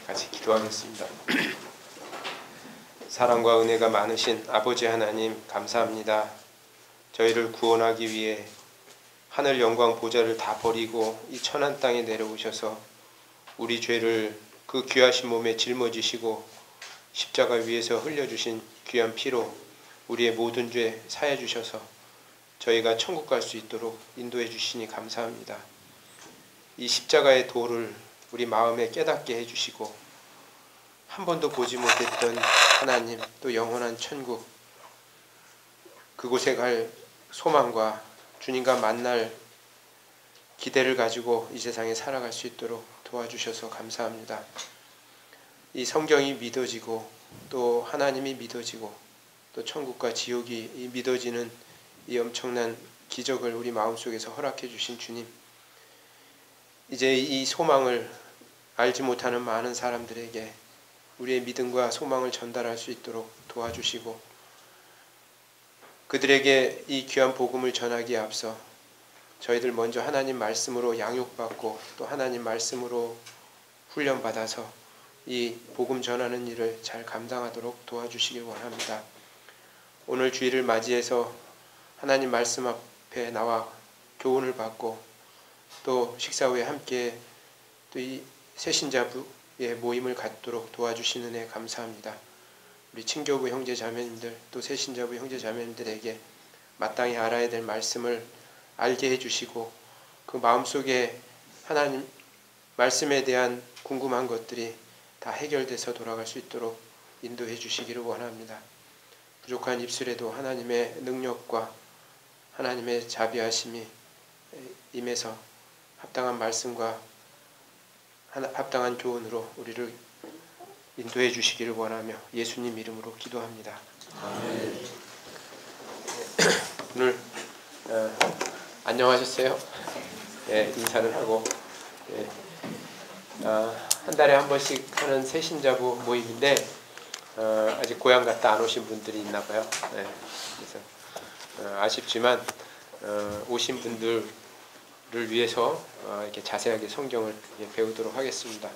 같이 기도하겠습니다. 사랑과 은혜가 많으신 아버지 하나님 감사합니다. 저희를 구원하기 위해 하늘 영광 보좌를 다 버리고 이 천한 땅에 내려오셔서 우리 죄를 그 귀하신 몸에 짊어지시고 십자가 위에서 흘려주신 귀한 피로 우리의 모든 죄 사해 주셔서 저희가 천국 갈 수 있도록 인도해 주시니 감사합니다. 이 십자가의 도를 우리 마음에 깨닫게 해주시고 한 번도 보지 못했던 하나님, 또 영원한 천국, 그곳에 갈 소망과 주님과 만날 기대를 가지고 이 세상에 살아갈 수 있도록 도와주셔서 감사합니다. 이 성경이 믿어지고 또 하나님이 믿어지고 또 천국과 지옥이 믿어지는 이 엄청난 기적을 우리 마음속에서 허락해 주신 주님, 이제 이 소망을 알지 못하는 많은 사람들에게 우리의 믿음과 소망을 전달할 수 있도록 도와주시고 그들에게 이 귀한 복음을 전하기에 앞서 저희들 먼저 하나님 말씀으로 양육받고 또 하나님 말씀으로 훈련받아서 이 복음 전하는 일을 잘 감당하도록 도와주시길 원합니다. 오늘 주일을 맞이해서 하나님 말씀 앞에 나와 교훈을 받고 또 식사 후에 함께 또 이 새신자부의 모임을 갖도록 도와주시는 은혜 감사합니다. 우리 친교부 형제 자매님들 또 새신자부 형제 자매님들에게 마땅히 알아야 될 말씀을 알게 해주시고 그 마음속에 하나님 말씀에 대한 궁금한 것들이 다 해결돼서 돌아갈 수 있도록 인도해 주시기를 원합니다. 부족한 입술에도 하나님의 능력과 하나님의 자비하심이 임해서 합당한 말씀과 합당한 교훈으로 우리를 인도해 주시기를 원하며 예수님 이름으로 기도합니다. 아멘. 오늘 안녕하셨어요? 예, 인사를 하고 한 달에 한 번씩 하는 새신자부 모임인데 아직 고향 갔다 안 오신 분들이 있나 봐요. 예, 그래서 아쉽지만 오신 분들을 위해서 이렇게 자세하게 성경을 배우도록 하겠습니다.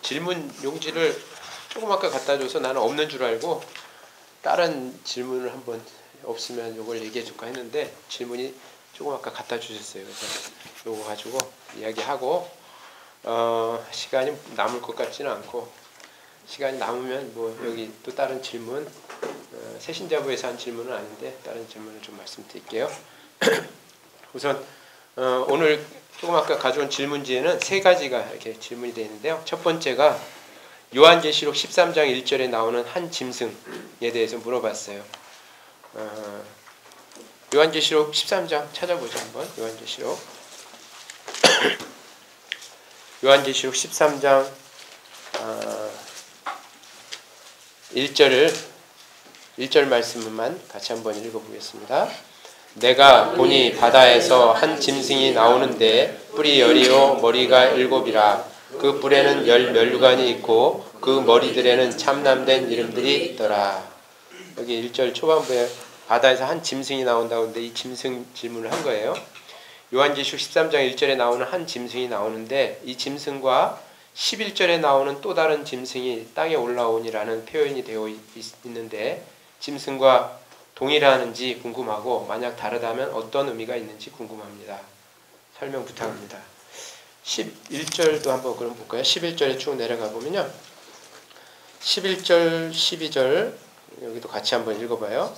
질문 용지를 조금 아까 갖다 줘서 나는 없는 줄 알고 다른 질문을 한번 없으면 이걸 얘기해 줄까 했는데 질문이 조금 아까 갖다 주셨어요. 그래서 이거 가지고 이야기하고 시간이 남을 것 같지는 않고 시간이 남으면 뭐 여기 또 다른 질문 새신자부에서 한 질문은 아닌데 다른 질문을 좀 말씀드릴게요. 우선 오늘 조금 아까 가져온 질문지에는 세 가지가 이렇게 질문이 되어 있는데요. 첫 번째가 요한계시록 13장 1절에 나오는 한 짐승에 대해서 물어봤어요. 요한계시록 13장 찾아보죠 한번. 요한계시록 13장 1절 말씀만 같이 한번 읽어보겠습니다. 내가 보니 바다에서 한 짐승이 나오는데 뿔이 10이요 머리가 7이라. 그 뿔에는 10 면류관이 있고 그 머리들에는 참남된 이름들이 있더라. 여기 1절 초반부에 바다에서 한 짐승이 나온다고 하는데 이 짐승 질문을 한 거예요. 요한계시록 13장 1절에 나오는 한 짐승이 나오는데 이 짐승과 11절에 나오는 또 다른 짐승이 땅에 올라오니라는 표현이 되어 있는데 짐승과 동일하는지 궁금하고 만약 다르다면 어떤 의미가 있는지 궁금합니다. 설명 부탁합니다. 11절도 한번 그럼 볼까요? 11절에 쭉 내려가 보면요. 11절, 12절 여기도 같이 한번 읽어봐요.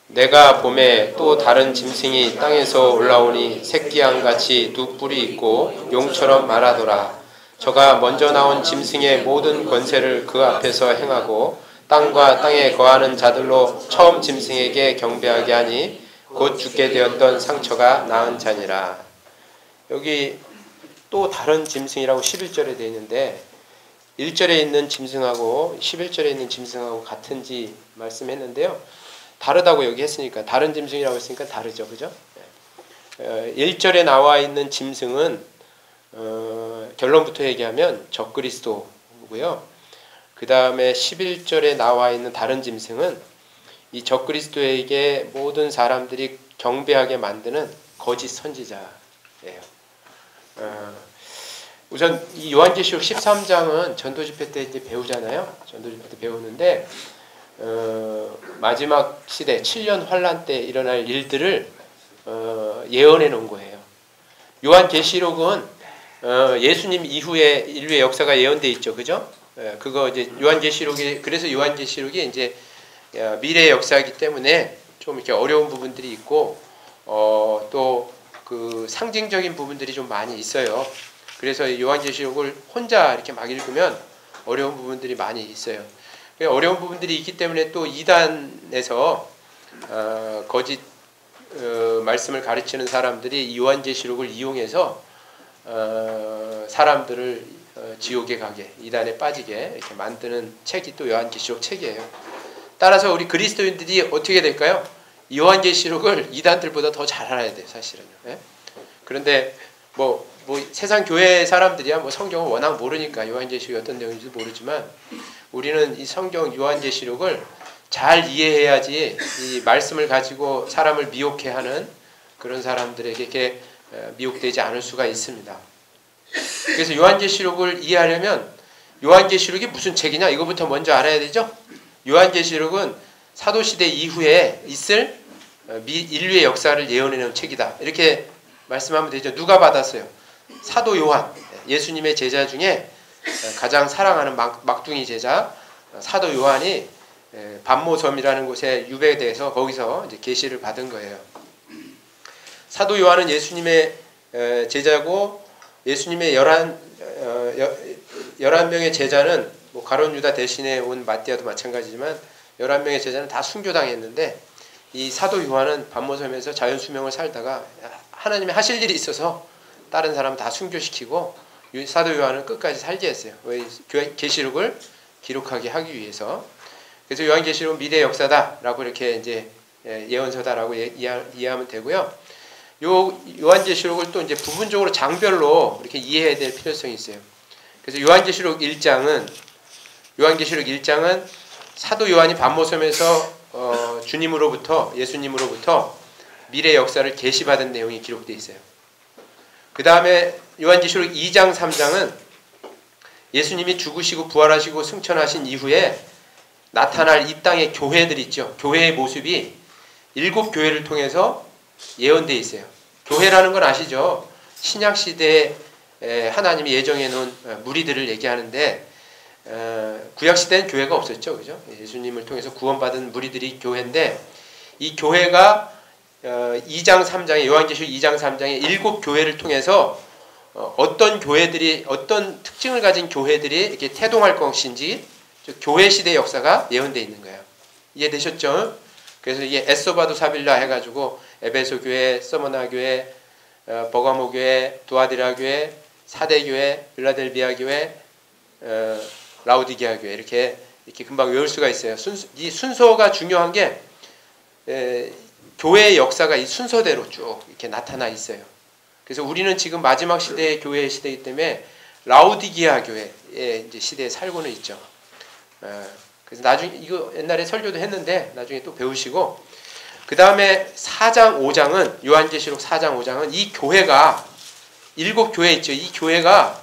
내가 봄에 또 다른 짐승이 땅에서 올라오니 새끼양같이 두 뿔이 있고 용처럼 말하더라. 저가 먼저 나온 짐승의 모든 권세를 그 앞에서 행하고 땅과 땅에 거하는 자들로 처음 짐승에게 경배하게 하니 곧 죽게 되었던 상처가 나은 자니라. 여기 또 다른 짐승이라고 11절에 되어 있는데 1절에 있는 짐승하고 11절에 있는 짐승하고 같은지 말씀했는데요. 다르다고 여기 했으니까 다른 짐승이라고 했으니까 다르죠. 그죠? 1절에 나와 있는 짐승은 결론부터 얘기하면 적그리스도고요. 그 다음에 11절에 나와 있는 다른 짐승은 이 적그리스도에게 모든 사람들이 경배하게 만드는 거짓 선지자예요. 우선 이 요한계시록 13장은 전도집회 때 이제 배우잖아요. 전도집회 때 배우는데 마지막 시대 7년 환란 때 일어날 일들을 예언해 놓은 거예요. 요한계시록은 예수님 이후에 인류의 역사가 예언돼 있죠, 그죠? 그거 이제 요한계시록이 그래서 요한계시록이 이제 미래의 역사이기 때문에 좀 이렇게 어려운 부분들이 있고 또 그 상징적인 부분들이 좀 많이 있어요. 그래서 요한계시록을 혼자 이렇게 막 읽으면 어려운 부분들이 많이 있어요. 어려운 부분들이 있기 때문에 또 이단에서 거짓 말씀을 가르치는 사람들이 이 요한계시록을 이용해서 사람들을 지옥에 가게, 이단에 빠지게 이렇게 만드는 책이 또 요한계시록 책이에요. 따라서 우리 그리스도인들이 어떻게 될까요? 요한계시록을 이단들보다 더 잘 알아야 돼요, 사실은요. 예? 그런데 뭐 세상 교회 사람들이야 뭐 성경을 워낙 모르니까 요한계시록이 어떤 내용인지도 모르지만 우리는 이 성경 요한계시록을 잘 이해해야지 이 말씀을 가지고 사람을 미혹해 하는 그런 사람들에게 이렇게 미혹되지 않을 수가 있습니다. 그래서 요한계시록을 이해하려면 요한계시록이 무슨 책이냐 이거부터 먼저 알아야 되죠. 요한계시록은 사도시대 이후에 있을 인류의 역사를 예언해놓은 책이다. 이렇게 말씀하면 되죠. 누가 받았어요? 사도 요한, 예수님의 제자 중에 가장 사랑하는 막둥이 제자 사도 요한이 반모섬이라는 곳에 유배돼서 거기서 이제 계시를 받은 거예요. 사도 요한은 예수님의 제자고 예수님의 11명의 제자는 뭐 가룟 유다 대신에 온 마띠아도 마찬가지지만 11명의 제자는 다 순교당했는데 이 사도 요한은 반모섬에서 자연수명을 살다가 하나님이 하실 일이 있어서 다른 사람 다 순교시키고 사도 요한은 끝까지 살게 했어요. 왜? 계시록을 기록하게 하기 위해서. 그래서 요한계시록은 미래 역사다라고 이렇게 이제 예언서다라고 이해하면 되고요. 요한계시록을 또 이제 부분적으로 장별로 이렇게 이해해야 될 필요성이 있어요. 그래서 요한계시록 1장은 사도 요한이 반모섬에서 예수님으로부터 미래 역사를 계시받은 내용이 기록되어 있어요. 그 다음에 요한계시록 2장 3장은 예수님이 죽으시고 부활하시고 승천하신 이후에 나타날 이 땅의 교회들 있죠. 교회의 모습이 7교회를 통해서 예언되어 있어요. 교회라는 건 아시죠? 신약시대에 하나님이 예정해 놓은 무리들을 얘기하는데 구약시대는 교회가 없었죠. 그죠? 예수님을 통해서 구원받은 무리들이 교회인데 이 교회가 2장 3장에 요한계시록 2장 3장에 7교회를 통해서 어떤 교회들이 어떤 특징을 가진 교회들이 이렇게 태동할 것인지 교회 시대 역사가 예언되어 있는 거예요. 이해되셨죠? 그래서 이게 에소바도 사빌라 해가지고 에베소 교회, 서머나 교회, 버가모 교회, 두아디라 교회, 사대 교회, 빌라델비아 교회, 라우디게아 교회 이렇게 금방 외울 수가 있어요. 이 순서가 중요한 게 교회의 역사가 이 순서대로 쭉 이렇게 나타나 있어요. 그래서 우리는 지금 마지막 시대의 교회의 시대이기 때문에 라우디게아 교회의 이제 시대에 살고는 있죠. 그래서 나중에 이거 옛날에 설교도 했는데 나중에 또 배우시고 그 다음에 4장 5장은 요한계시록 4장 5장은 이 교회가 7교회 있죠. 이 교회가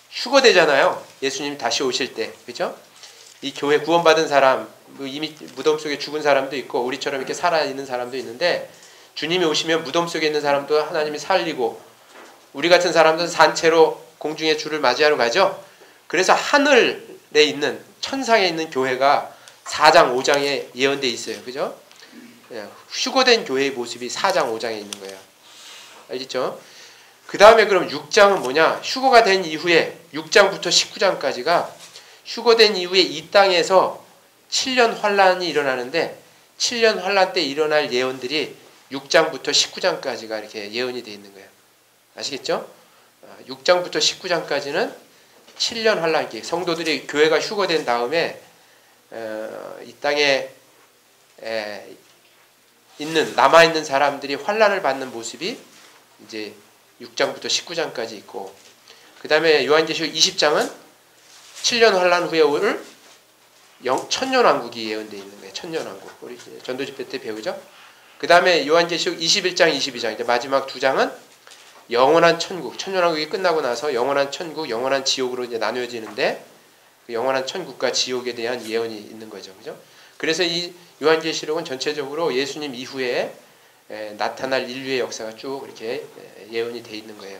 휴거되잖아요. 예수님 다시 오실 때 그렇죠? 이 교회 구원받은 사람 이미 무덤 속에 죽은 사람도 있고 우리처럼 이렇게 살아있는 사람도 있는데 주님이 오시면 무덤 속에 있는 사람도 하나님이 살리고 우리 같은 사람들은 산채로 공중의 주를 맞이하러 가죠. 그래서 하늘에 있는 천상에 있는 교회가 4장 5장에 예언되어 있어요. 그죠? 휴거된 교회의 모습이 4장 5장에 있는 거예요. 알겠죠? 그 다음에 그럼 6장은 뭐냐? 휴거가 된 이후에 6장부터 19장까지가 휴거된 이후에 이 땅에서 7년 환란이 일어나는데 7년 환란 때 일어날 예언들이 6장부터 19장까지가 이렇게 예언이 되어 있는 거예요. 아시겠죠? 6장부터 19장까지는 7년 환란 기 성도들이 교회가 휴거된 다음에 이 땅에 남아있는 사람들이 환란을 받는 모습이 이제 6장부터 19장까지 있고 그 다음에 요한계시록 20장은 7년 환란 후에 올 천년왕국이 예언되어 있는 거예요. 천년왕국. 우리 전도집회 때 배우죠. 그 다음에 요한계시록 21장, 22장 이제 마지막 두 장은 영원한 천국, 천년왕국이 끝나고 나서 영원한 천국, 영원한 지옥으로 이제 나누어지는데 그 영원한 천국과 지옥에 대한 예언이 있는 거죠, 그죠? 그래서 이 요한계시록은 전체적으로 예수님 이후에 나타날 인류의 역사가 쭉 이렇게 예언이 돼 있는 거예요.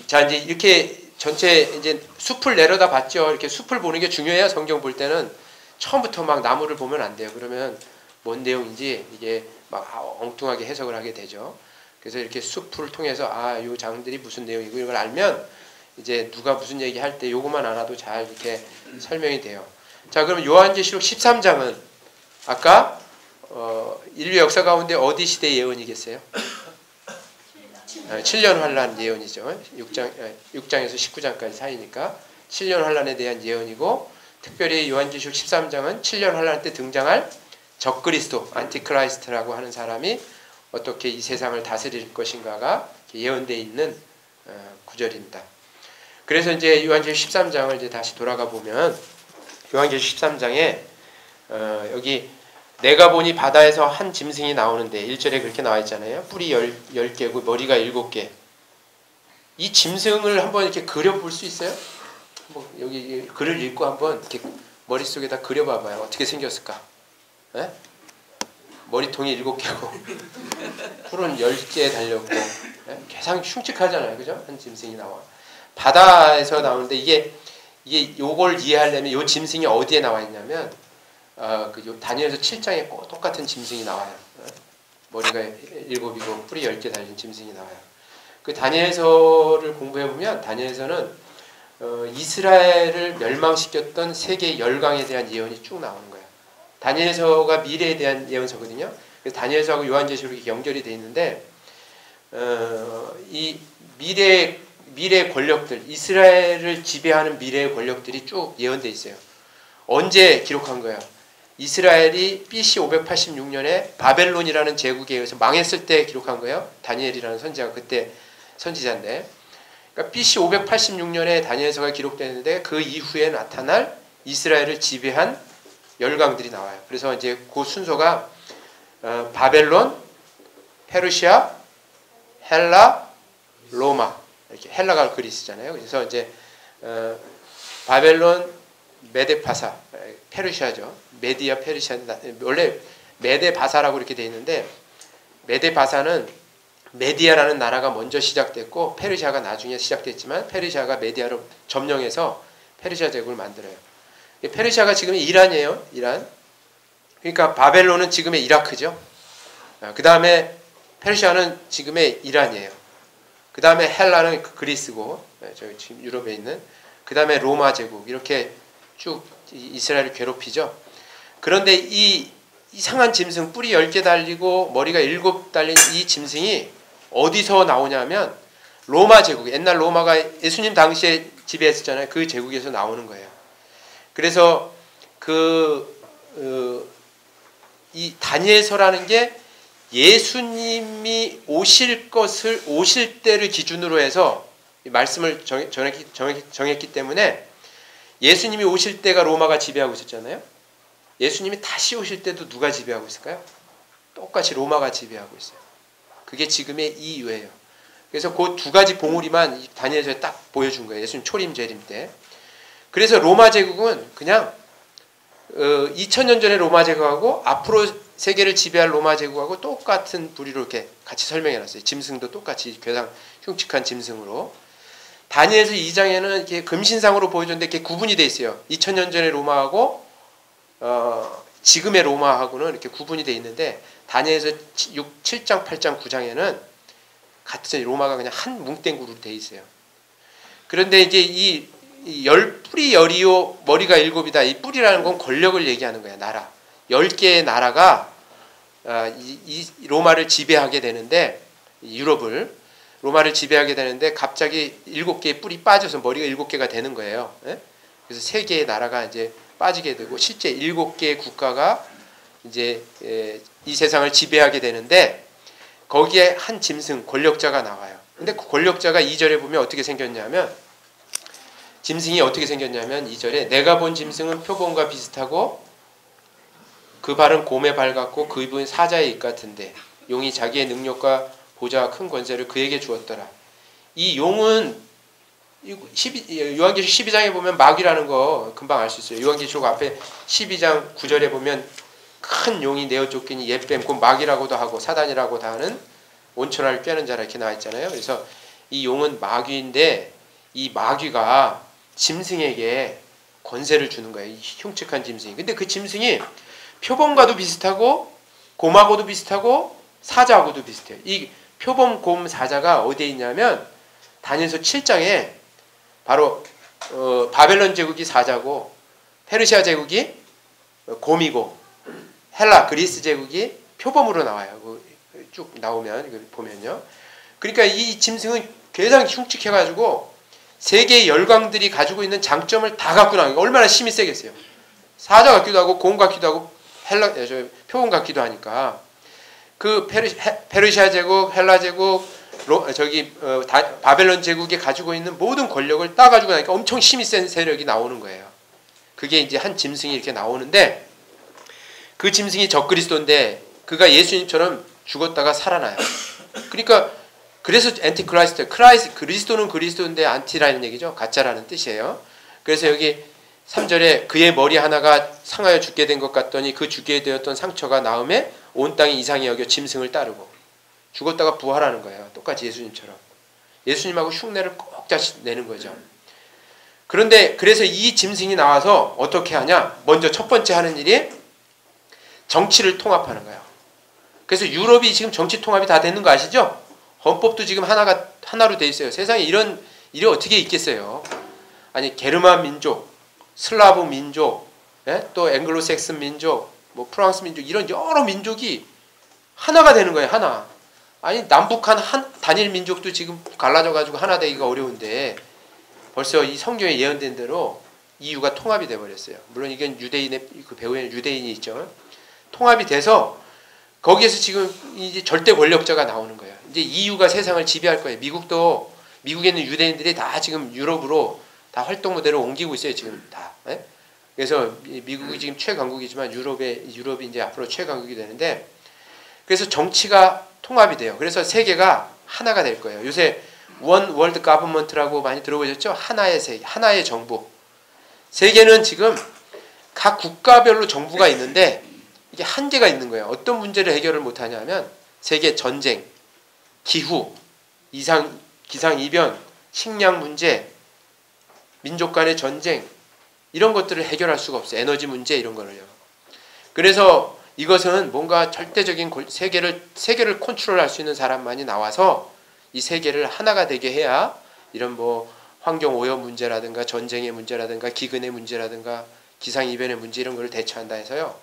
자, 이제 이렇게 전체 이제 숲을 내려다 봤죠. 이렇게 숲을 보는 게 중요해요. 성경 볼 때는 처음부터 막 나무를 보면 안 돼요. 그러면 뭔 내용인지 이게 막 엉뚱하게 해석을 하게 되죠. 그래서 이렇게 숲을 통해서 요 장들이 무슨 내용이고 이걸 알면 이제 누가 무슨 얘기할 때 요것만 알아도 잘 이렇게 설명이 돼요. 자, 그럼 요한계시록 13장은 아까 인류 역사 가운데 어디 시대 예언이겠어요? 7년 환란 예언이죠. 6장에서 19장까지 사이니까 7년 환란에 대한 예언이고, 특별히 요한계시록 13장은 7년 환란 때 등장할 적그리스도, 안티크라이스트라고 하는 사람이 어떻게 이 세상을 다스릴 것인가가 예언되어 있는 구절입니다. 그래서 이제 요한계시록 13장을 이제 다시 돌아가 보면 요한계시록 13장에 여기 내가 보니 바다에서 한 짐승이 나오는데 1절에 그렇게 나와 있잖아요. 뿔이 10개고 머리가 7개. 이 짐승을 한번 이렇게 그려볼 수 있어요? 뭐 여기 글을 읽고 한번 이렇게 머릿속에다 그려봐봐요. 어떻게 생겼을까? 에? 머리통이 7개고 뿔은 10개 달렸고, 계상 흉측하잖아요, 그죠? 한 짐승이 나와. 바다에서 나오는데 이게 요걸 이해하려면 요 짐승이 어디에 나와 있냐면 다니엘서 7장에 똑같은 짐승이 나와요. 머리가 7이고 뿔이 10개 달린 짐승이 나와요. 그 다니엘서를 공부해 보면 다니엘서는 이스라엘을 멸망시켰던 세계 열강에 대한 예언이 쭉 나오는 거예요. 다니엘서가 미래에 대한 예언서거든요. 그래서 다니엘서하고 요한계시록이 연결이 돼 있는데 이 미래 권력들, 이스라엘을 지배하는 미래의 권력들이 쭉 예언돼 있어요. 언제 기록한 거예요? 이스라엘이 BC 586년에 바벨론이라는 제국에 의해서 망했을 때 기록한 거예요. 다니엘이라는 선지자가 그때 선지자인데, 그러니까 BC 586년에 다니엘서가 기록되는데 그 이후에 나타날 이스라엘을 지배한 열강들이 나와요. 그래서 이제 그 순서가 바벨론, 페르시아, 헬라, 로마, 이렇게 헬라가 그리스잖아요. 그래서 이제 바벨론, 메데파사, 페르시아죠. 메디아 페르시아, 원래 메데바사라고 이렇게 돼 있는데 메데바사는 메디아라는 나라가 먼저 시작됐고 페르시아가 나중에 시작됐지만 페르시아가 메디아로 점령해서 페르시아 제국을 만들어요. 페르시아가 지금 이란이에요. 이란. 그러니까 바벨론은 지금의 이라크죠. 그 다음에 페르시아는 지금의 이란이에요. 그 다음에 헬라는 그리스고, 저기 지금 유럽에 있는, 그 다음에 로마 제국, 이렇게 쭉 이스라엘을 괴롭히죠. 그런데 이 이상한 짐승, 뿔이 10개 달리고 머리가 7 달린 이 짐승이 어디서 나오냐면 로마 제국, 옛날 로마가 예수님 당시에 지배했었잖아요. 그 제국에서 나오는 거예요. 그래서 이 다니엘서라는 게 예수님이 오실 때를 기준으로 해서 말씀을 정했기 때문에 예수님이 오실 때가 로마가 지배하고 있었잖아요. 예수님이 다시 오실 때도 누가 지배하고 있을까요? 똑같이 로마가 지배하고 있어요. 그게 지금의 이유예요. 그래서 그 두 가지 봉우리만 다니엘서에 딱 보여준 거예요. 예수님 초림 재림 때. 그래서 로마 제국은 그냥 2000년 전에 로마 제국하고 앞으로 세계를 지배할 로마 제국하고 똑같은 부류로 이렇게 같이 설명해 놨어요. 짐승도 똑같이 괴상 흉측한 짐승으로. 다니엘서 2장에는 이렇게 금신상으로 보여줬는데 이렇게 구분이 돼 있어요. 2000년 전의 로마하고 지금의 로마하고는 이렇게 구분이 돼 있는데 다니엘서 7장, 8장, 9장에는 같은 로마가 그냥 한 뭉땡구로 돼 있어요. 그런데 이제 이 뿔이 10이요 머리가 7이다. 이 뿔이라는 건 권력을 얘기하는 거야. 나라. 10개의 나라가 이 로마를 지배하게 되는데, 유럽을 로마를 지배하게 되는데 갑자기 7개의 뿔이 빠져서 머리가 7개가 되는 거예요. 그래서 3개의 나라가 이제 빠지게 되고 실제 7개의 국가가 이제 이 세상을 지배하게 되는데 거기에 한 짐승 권력자가 나와요. 근데 그 권력자가 2절에 보면 어떻게 생겼냐면, 짐승이 어떻게 생겼냐면 2절에 내가 본 짐승은 표범과 비슷하고 그 발은 곰의 발 같고 그 입은 사자의 입 같은데 용이 자기의 능력과 보좌와 큰 권세를 그에게 주었더라. 이 용은 요한계시록 12장에 보면 마귀라는 거 금방 알 수 있어요. 요한계시록 앞에 12장 9절에 보면 큰 용이 내어 쫓기니 옛뱀 곧 마귀라고도 하고 사단이라고도 하는 온천하를 꿰는 자라 이렇게 나와 있잖아요. 그래서 이 용은 마귀인데 이 마귀가 짐승에게 권세를 주는 거예요. 이 흉측한 짐승이. 근데 그 짐승이 표범과도 비슷하고 곰하고도 비슷하고 사자하고도 비슷해요. 이 표범, 곰, 사자가 어디에 있냐면 다니엘서 7장에 바로 바벨론 제국이 사자고 페르시아 제국이 곰이고 헬라 그리스 제국이 표범으로 나와요. 쭉 나오면 보면요. 그러니까 이 짐승은 굉장히 흉측해가지고 세계의 열강들이 가지고 있는 장점을 다 갖고 나와요. 얼마나 힘이 세겠어요. 사자 같기도 하고 곰 같기도 하고 표범 같기도 하니까 그 페르시아 제국, 헬라 제국, 바벨론 제국이 가지고 있는 모든 권력을 따가지고 나니까 엄청 힘이 센 세력이 나오는 거예요. 그게 이제 한 짐승이 이렇게 나오는데 그 짐승이 적그리스도인데 그가 예수님처럼 죽었다가 살아나요. 그러니까 그래서 엔티크라이스트, 그리스도는 그리스도인데 안티라는 얘기죠. 가짜라는 뜻이에요. 그래서 여기 3절에 그의 머리 하나가 상하여 죽게 된 것 같더니 그 죽게 되었던 상처가 나음에 온 땅이 이상히 여겨 짐승을 따르고 죽었다가 부활하는 거예요. 똑같이 예수님처럼. 예수님하고 흉내를 꼭 내는 거죠. 그런데 그래서 이 짐승이 나와서 어떻게 하냐? 먼저 첫 번째 하는 일이 정치를 통합하는 거예요. 그래서 유럽이 지금 정치 통합이 다 되는 거 아시죠? 헌법도 지금 하나로 돼 있어요. 세상에 이런 일이 어떻게 있겠어요? 아니 게르만 민족, 슬라브 민족, 또 앵글로색슨 민족, 뭐 프랑스 민족 이런 여러 민족이 하나가 되는 거예요. 하나. 아니 남북한 단일 민족도 지금 갈라져 가지고 하나 되기가 어려운데 벌써 이 성경에 예언된 대로 이유가 통합이 돼 버렸어요. 물론 이건 유대인의 그 배후에는 유대인이 있죠. 통합이 돼서 거기에서 지금 이제 절대 권력자가 나오는 거예요. 이제 EU가 세상을 지배할 거예요. 미국에 있는 유대인들이 다 지금 유럽으로 다 활동 모델을 옮기고 있어요. 지금 다. 그래서 미국이 지금 최강국이지만 유럽이 이제 앞으로 최강국이 되는데 그래서 정치가 통합이 돼요. 그래서 세계가 하나가 될 거예요. 요새 원 월드 가버먼트라고 많이 들어보셨죠? 하나의 세계, 하나의 정부. 세계는 지금 각 국가별로 정부가 있는데 이게 한계가 있는 거예요. 어떤 문제를 해결을 못하냐면 세계 전쟁, 기후, 기상이변, 식량 문제, 민족 간의 전쟁 이런 것들을 해결할 수가 없어요. 에너지 문제 이런 거를요. 그래서 이것은 뭔가 절대적인 세계를 컨트롤할 수 있는 사람만이 나와서 이 세계를 하나가 되게 해야 이런 뭐 환경 오염 문제라든가 전쟁의 문제라든가 기근의 문제라든가 기상이변의 문제 이런 걸 대처한다 해서요.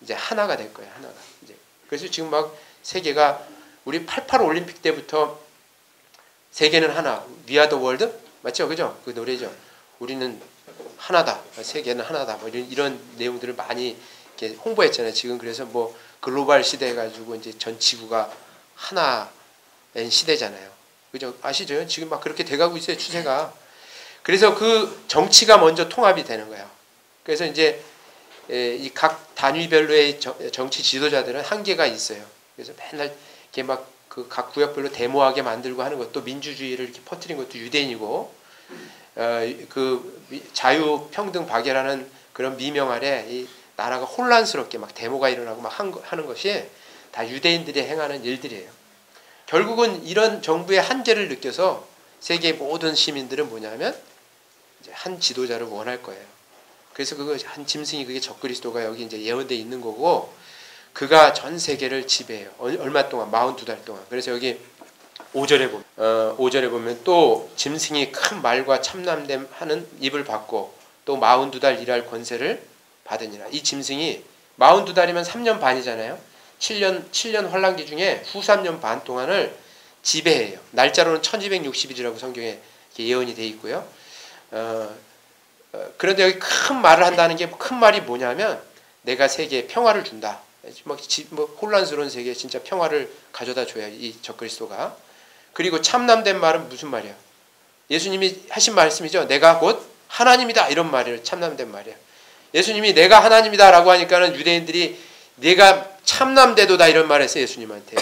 이제 하나가 될 거예요. 하나가. 이제 그래서 지금 막 세계가 우리 88 올림픽 때부터 세계는 하나. We are the world? 맞죠? 그죠? 그 노래죠. 우리는 하나다. 세계는 하나다. 뭐 이런 내용들을 많이 이렇게 홍보했잖아요. 지금 그래서 뭐 글로벌 시대 해가지고 이제 전 지구가 하나인 시대잖아요. 그죠? 아시죠? 지금 막 그렇게 돼가고 있어요. 추세가. 그래서 그 정치가 먼저 통합이 되는 거예요. 그래서 이제 이 각 단위별로의 정치 지도자들은 한계가 있어요. 그래서 맨날 이렇게 막 그 각 구역별로 데모하게 만들고 하는 것도 민주주의를 이렇게 퍼뜨린 것도 유대인이고, 그 자유 평등 박애라는 그런 미명 아래 이 나라가 혼란스럽게 막 데모가 일어나고 막 하는 것이 다 유대인들이 행하는 일들이에요. 결국은 이런 정부의 한계를 느껴서 세계의 모든 시민들은 뭐냐면 이제 한 지도자를 원할 거예요. 그래서 그거 한 짐승이 그게 적그리스도가 여기 이제 예언되어 있는 거고, 그가 전 세계를 지배해요. 얼마 동안? 42달 동안. 그래서 여기 5절에 보면 또 짐승이 큰 말과 참남됨 하는 입을 받고 또 42달 일할 권세를 받으니라. 이 짐승이 42달이면 3년 반이잖아요. 7년 환란기 중에 후 3년 반 동안을 지배해요. 날짜로는 1260일이라고 성경에 예언이 되어 있고요. 그런데 여기 큰 말을 한다는 게 큰 말이 뭐냐면 내가 세계에 평화를 준다. 뭐 혼란스러운 세계에 진짜 평화를 가져다 줘야 이 적그리스도가. 그리고 참남된 말은 무슨 말이야? 예수님이 하신 말씀이죠. 내가 곧 하나님이다 이런 말이에요. 참남된 말이야. 예수님이 내가 하나님이다 라고 하니까는 유대인들이 내가 참남되도다 이런 말을 했어요. 예수님한테.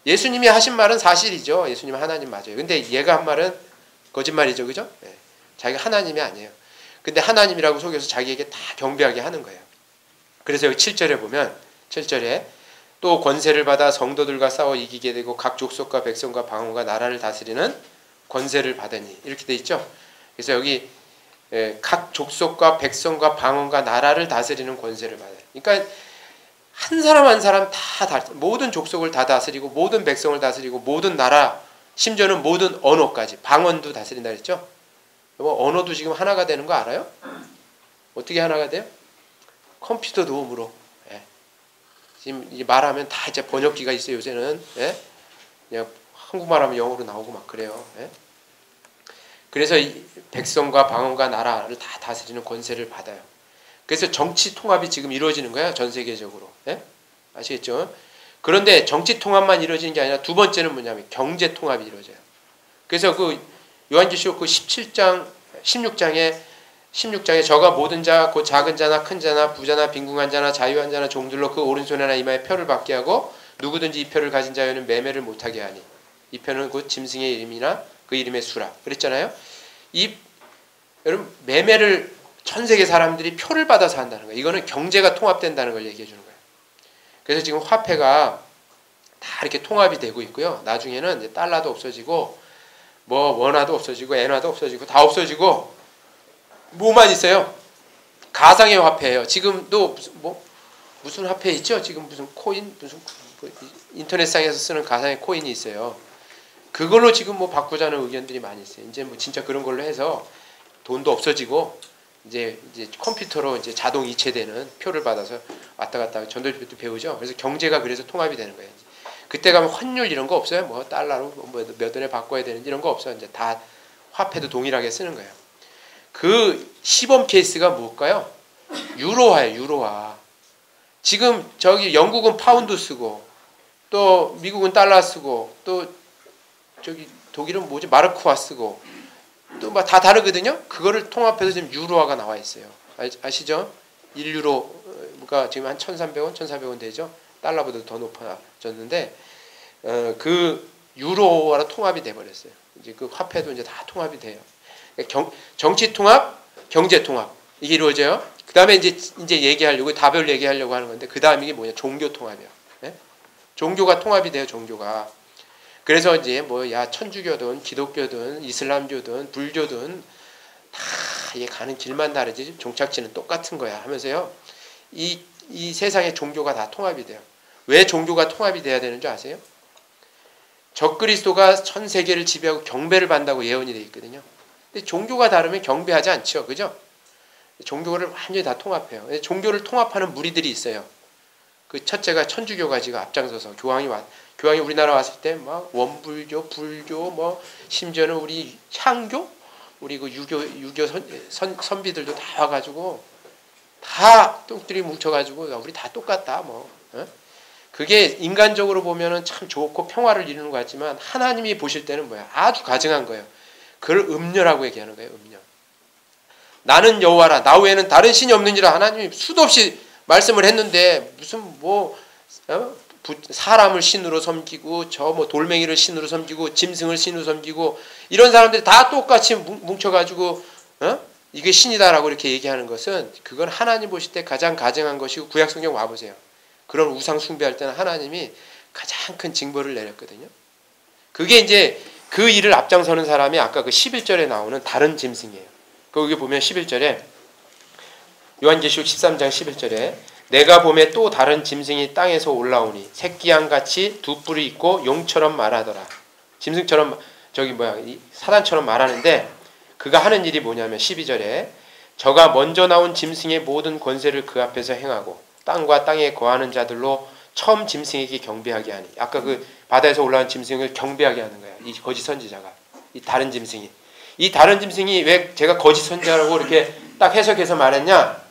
예수님이 하신 말은 사실이죠. 예수님은 하나님 맞아요. 근데 얘가 한 말은 거짓말이죠. 그죠? 네. 자기가 하나님이 아니에요. 근데 하나님이라고 속여서 자기에게 다 경배하게 하는 거예요. 그래서 여기 7절에 보면 7절에 또 권세를 받아 성도들과 싸워 이기게 되고 각 족속과 백성과 방언과 나라를 다스리는 권세를 받으니 이렇게 돼 있죠. 그래서 여기 각 족속과 백성과 방언과 나라를 다스리는 권세를 받아요. 그러니까 한 사람 한 사람 다 모든 족속을 다 다스리고 모든 백성을 다스리고 모든 나라 심지어는 모든 언어까지 방언도 다스린다 그랬죠. 뭐 언어도 지금 하나가 되는 거 알아요? 어떻게 하나가 돼요? 컴퓨터 도움으로. 예. 지금 말하면 다 이제 번역기가 있어요. 요새는. 예? 그냥 한국말하면 영어로 나오고 막 그래요. 예? 그래서 이 백성과 방언과 나라를 다 다스리는 권세를 받아요. 그래서 정치 통합이 지금 이루어지는 거예요. 전 세계적으로. 예? 아시겠죠? 그런데 정치 통합만 이루어지는 게 아니라 두 번째는 뭐냐면 경제 통합이 이루어져요. 그래서 그 요한계시록 그 16장에 저가 모든 자 곧 작은 자나 큰 자나 부자나 빈궁한 자나 자유한 자나 종들로 그 오른손이나 이마에 표를 받게 하고 누구든지 이 표를 가진 자여는 매매를 못하게 하니 이 표는 곧 짐승의 이름이나 그 이름의 수라 그랬잖아요. 여러분 매매를 전 세계 사람들이 표를 받아서 한다는 거예요. 이거는 경제가 통합된다는 걸 얘기해 주는 거예요. 그래서 지금 화폐가 다 이렇게 통합이 되고 있고요. 나중에는 이제 달러도 없어지고 뭐 원화도 없어지고 엔화도 없어지고 다 없어지고 뭐만 있어요? 가상의 화폐예요. 지금도 무슨 화폐 있죠? 지금 무슨 코인 무슨 인터넷상에서 쓰는 가상의 코인이 있어요. 그걸로 지금 뭐 바꾸자는 의견들이 많이 있어요. 이제 뭐 진짜 그런 걸로 해서 돈도 없어지고 이제 컴퓨터로 이제 자동 이체되는 표를 받아서 왔다 갔다 전돌표도 배우죠. 그래서 경제가 그래서 통합이 되는 거예요. 그때 가면 환율 이런 거 없어요. 뭐 달러로 뭐 몇 원에 바꿔야 되는 이런 거 없어요. 이제 다 화폐도 동일하게 쓰는 거예요. 그 시범 케이스가 뭘까요? 유로화예요. 유로화. 지금 저기 영국은 파운드 쓰고 또 미국은 달러 쓰고 또 저기 독일은 뭐지 마르크화 쓰고 또 막 다 다르거든요. 그거를 통합해서 지금 유로화가 나와 있어요. 아시죠? 1유로가 지금 한 1,300원, 1,400원 되죠. 달러보다 더 높아졌는데 그 유로화로 통합이 돼 버렸어요. 이제 그 화폐도 이제 다 통합이 돼요. 정치 통합, 경제 통합 이게 이루어져요. 그 다음에 이제 얘기하려고 다별 얘기하려고 하는 건데 그 다음 이게 뭐냐 종교 통합이요. 네? 종교가 통합이 돼요. 종교가. 그래서 이제 천주교든 기독교든 이슬람교든 불교든 다 이게 가는 길만 다르지 종착지는 똑같은 거야 하면서요. 이 세상의 종교가 다 통합이 돼요. 왜 종교가 통합이 돼야 되는 줄 아세요? 적그리스도가 전 세계를 지배하고 경배를 받는다고 예언이 되어 있거든요. 근데 종교가 다르면 경배하지 않죠. 그죠? 종교를 완전히 다 통합해요. 종교를 통합하는 무리들이 있어요. 그 첫째가 천주교가 지금 앞장서서 교황이 우리나라 왔을 때 막 원불교, 불교, 뭐 심지어는 우리 향교, 우리 그 유교 선비들도 다 와가지고 다 뚱뚱이 뭉쳐가지고 우리 다 똑같다 뭐. 그게 인간적으로 보면은 참 좋고 평화를 이루는 것 같지만 하나님이 보실 때는 뭐야? 아주 가증한 거예요. 그걸 음녀라고 얘기하는 거예요. 음녀. 나는 여호와라 나 외에는 다른 신이 없느니라 하나님이 수도 없이 말씀을 했는데 무슨 사람을 신으로 섬기고 저 뭐 돌멩이를 신으로 섬기고 짐승을 신으로 섬기고 이런 사람들이 다 똑같이 뭉쳐가지고 이게 신이다라고 이렇게 얘기하는 것은 그건 하나님 보실 때 가장 가증한 것이고 구약성경 와보세요. 그런 우상 숭배할 때는 하나님이 가장 큰 징벌을 내렸거든요. 그게 이제 그 일을 앞장서는 사람이 아까 그 11절에 나오는 다른 짐승이에요. 거기 보면 11절에 요한계시록 13장 11절에 내가 봄에 또 다른 짐승이 땅에서 올라오니 새끼양같이 두 뿔이 있고 용처럼 말하더라. 짐승처럼 사단처럼 말하는데 그가 하는 일이 뭐냐면 12절에 저가 먼저 나온 짐승의 모든 권세를 그 앞에서 행하고 땅과 땅에 거하는 자들로 처음 짐승에게 경배하게 하니 아까 그 바다에서 올라온 짐승을 경배하게 하는 거야. 이 거짓 선지자가. 이 다른 짐승이. 이 다른 짐승이 왜 제가 거짓 선지자라고 이렇게 딱 해석해서 말했냐?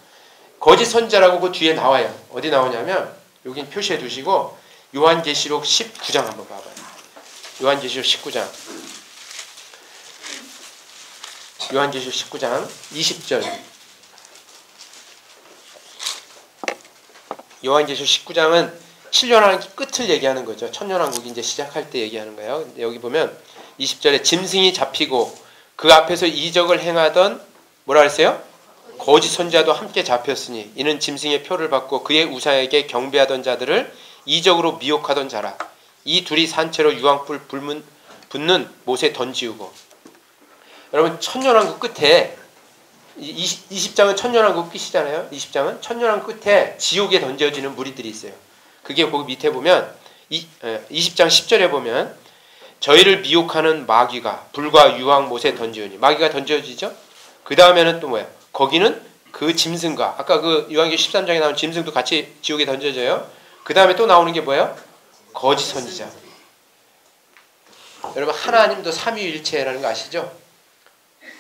거짓 선지자라고 그 뒤에 나와요. 어디 나오냐면 여기 표시해 두시고 요한계시록 19장 한번 봐봐요. 요한계시록 19장. 요한계시록 19장 20절. 요한계시록 19장은 7년왕 끝을 얘기하는 거죠. 천년왕국이 이제 시작할 때 얘기하는 거예요. 근데 여기 보면 20절에 짐승이 잡히고 그 앞에서 이적을 행하던 뭐라 그랬어요? 거짓 선지자도 함께 잡혔으니 이는 짐승의 표를 받고 그의 우사에게 경배하던 자들을 이적으로 미혹하던 자라. 이 둘이 산채로 유황불 붙는 못에 던지우고. 여러분 천년왕국 끝에 20장은 천년왕국 끝이잖아요. 20장은 천년왕국 끝에 지옥에 던져지는 무리들이 있어요. 그게 거기 밑에 보면 20장 10절에 보면 저희를 미혹하는 마귀가 불과 유황 못에 던지우니 마귀가 던져지죠. 그 다음에는 또 뭐예요? 거기는 그 짐승과 아까 그 요한계시록 13장에 나온 짐승도 같이 지옥에 던져져요. 그 다음에 또 나오는 게 뭐예요? 거짓 선지자. 여러분 하나님도 삼위일체라는 거 아시죠?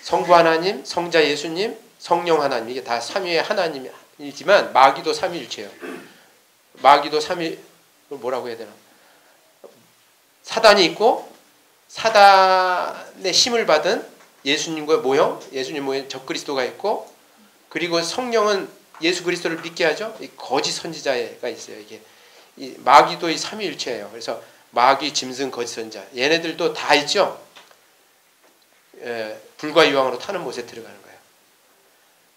성부 하나님, 성자 예수님, 성령 하나님 이게 다 삼위의 하나님이지만 마귀도 삼위일체예요. 마귀도 삼위 뭐라고 해야 되나? 사단이 있고 사단의 힘을 받은 예수님과 모형, 예수님 모형 적그리스도가 있고 그리고 성령은 예수 그리스도를 믿게 하죠. 이 거짓 선지자가 있어요. 이게 이 마귀도 이 삼위일체예요. 그래서 마귀, 짐승, 거짓 선지자 얘네들도 다 있죠. 불과 유황으로 타는 못에 들어가는 거예요.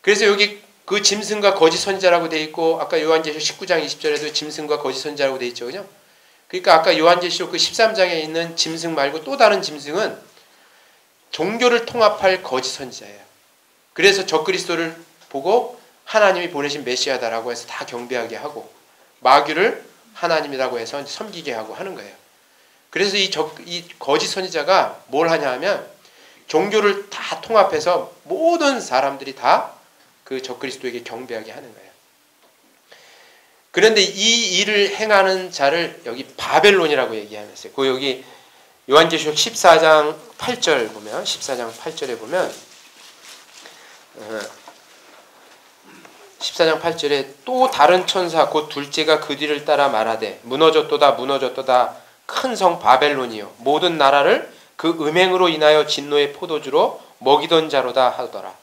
그래서 여기 그 짐승과 거짓 선지자라고 돼 있고 아까 요한계시록 19장 20절에도 짐승과 거짓 선지자라고 돼 있죠. 그죠? 그러니까 아까 요한계시록 그 13장에 있는 짐승 말고 또 다른 짐승은 종교를 통합할 거짓 선지자예요. 그래서 적그리스도를 보고 하나님이 보내신 메시아다라고 해서 다 경배하게 하고 마귀를 하나님이라고 해서 섬기게 하고 하는 거예요. 그래서 이 거짓 선지자가 뭘 하냐 하면 종교를 다 통합해서 모든 사람들이 다 그 적그리스도에게 경배하게 하는 거예요. 그런데 이 일을 행하는 자를 여기 바벨론이라고 얘기하면서요. 그 여기 요한계시록 14장 8절 보면 14장 8절에 보면 14장 8절에 또 다른 천사 곧 둘째가 그 뒤를 따라 말하되 무너졌도다 무너졌도다 큰 성 바벨론이요 모든 나라를 그 음행으로 인하여 진노의 포도주로 먹이던 자로다 하더라.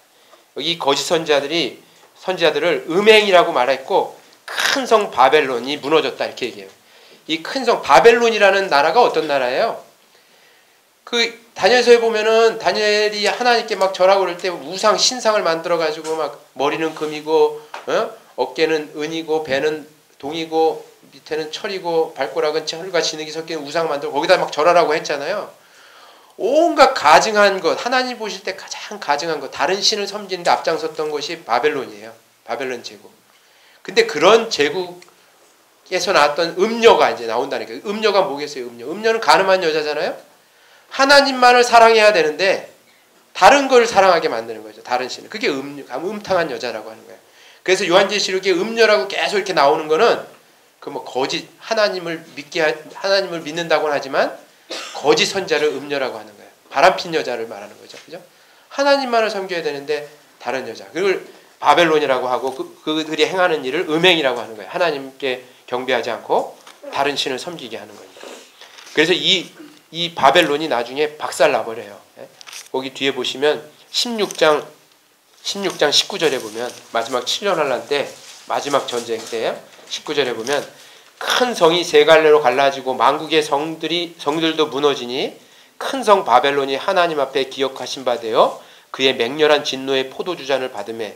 여기 거짓 선지자들을 음행이라고 말했고 큰 성 바벨론이 무너졌다 이렇게 얘기해요. 이 큰 성 바벨론이라는 나라가 어떤 나라예요? 그 다니엘서에 보면은 다니엘이 하나님께 막 절하고 그럴 때 우상 신상을 만들어 가지고 막 머리는 금이고 어깨는 은이고 배는 동이고 밑에는 철이고 발가락은 철과 진흙이 섞인 우상 만들고 거기다 막 절하라고 했잖아요. 온갖 가증한 것, 하나님 보실 때 가장 가증한 것, 다른 신을 섬기는데 앞장섰던 것이 바벨론이에요. 바벨론 제국. 근데 그런 제국에서 나왔던 음녀가 이제 나온다니까요. 음녀가 뭐겠어요? 음녀는 가늠한 여자잖아요. 하나님만을 사랑해야 되는데 다른 걸 사랑하게 만드는 거죠. 다른 신을. 그게 음탕한 여자라고 하는 거예요. 그래서 요한계시록에 음녀라고 계속 이렇게 나오는 거는 그 뭐 거짓 하나님을 믿는다고는 하지만 거짓 선자를 음녀라고 하는 거예요. 바람핀 여자를 말하는 거죠. 그죠? 하나님만을 섬겨야 되는데 다른 여자. 그걸 바벨론이라고 하고 그들이 행하는 일을 음행이라고 하는 거예요. 하나님께 경배하지 않고 다른 신을 섬기게 하는 거니까. 그래서 이 바벨론이 나중에 박살나버려요. 거기 뒤에 보시면 16장 19절에 보면 마지막 7년 환란 때 마지막 전쟁 때요. 19절에 보면 큰 성이 세 갈래로 갈라지고 만국의 성들도 무너지니 큰 성 바벨론이 하나님 앞에 기억하신 바 되어 그의 맹렬한 진노의 포도주잔을 받음에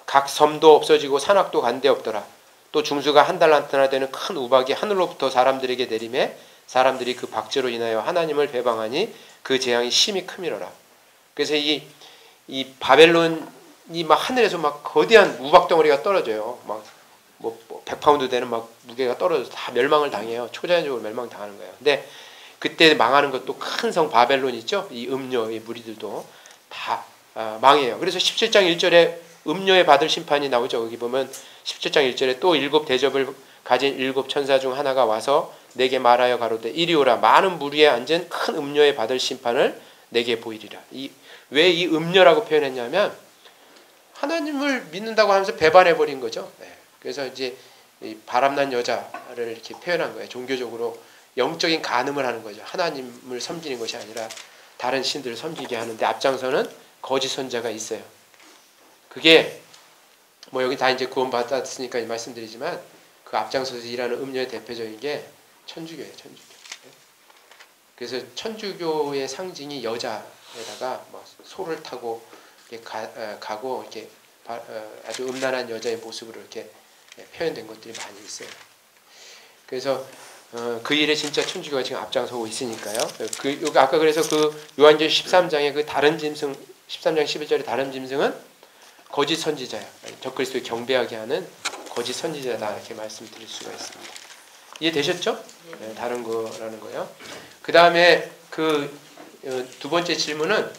각 섬도 없어지고 산악도 간데 없더라. 또 중수가 한 달란트나 되는 큰 우박이 하늘로부터 사람들에게 내림에 사람들이 그 박제로 인하여 하나님을 배방하니 그 재앙이 심히 크미러라. 그래서 이 바벨론이 막 하늘에서 막 거대한 우박 덩어리가 떨어져요. 막 뭐 100파운드 되는 막 무게가 떨어져서 다 멸망을 당해요. 초자연적으로 멸망당하는 거예요. 근데 그때 망하는 것도 큰 성 바벨론 있죠. 이 음녀의 무리들도 다 망해요. 그래서 17장 1절에 음녀에 받을 심판이 나오죠. 여기 보면 17장 1절에 또 7 대접을 가진 7 천사 중 하나가 와서 내게 말하여 가로되 이리 오라 많은 무리에 앉은 큰 음녀에 받을 심판을 내게 보이리라. 왜 이 음녀라고 표현했냐면 하나님을 믿는다고 하면서 배반해버린 거죠. 그래서 이제 이 바람난 여자를 이렇게 표현한 거예요. 종교적으로 영적인 간음을 하는 거죠. 하나님을 섬기는 것이 아니라 다른 신들을 섬기게 하는데 앞장서는 거짓 선자가 있어요. 그게 뭐 여기 다 이제 구원받았으니까 말씀드리지만 그 앞장서서 일하는 음료의 대표적인 게 천주교예요. 천주교. 그래서 천주교의 상징이 여자에다가 뭐 소를 타고 이렇게 가고 이렇게 아주 음란한 여자의 모습으로 이렇게 표현된 것들이 많이 있어요. 그래서 그 일에 진짜 천주교가 지금 앞장서고 있으니까요. 여기 아까 그래서 그 요한계시록 13장의 그 다른 짐승 13장 11절의 다른 짐승은 거짓 선지자야. 적그리스도를 경배하게 하는 거짓 선지자다 이렇게 말씀드릴 수가 있습니다. 이해되셨죠? 네, 다른 거라는 거예요. 그 다음에 그 두 번째 질문은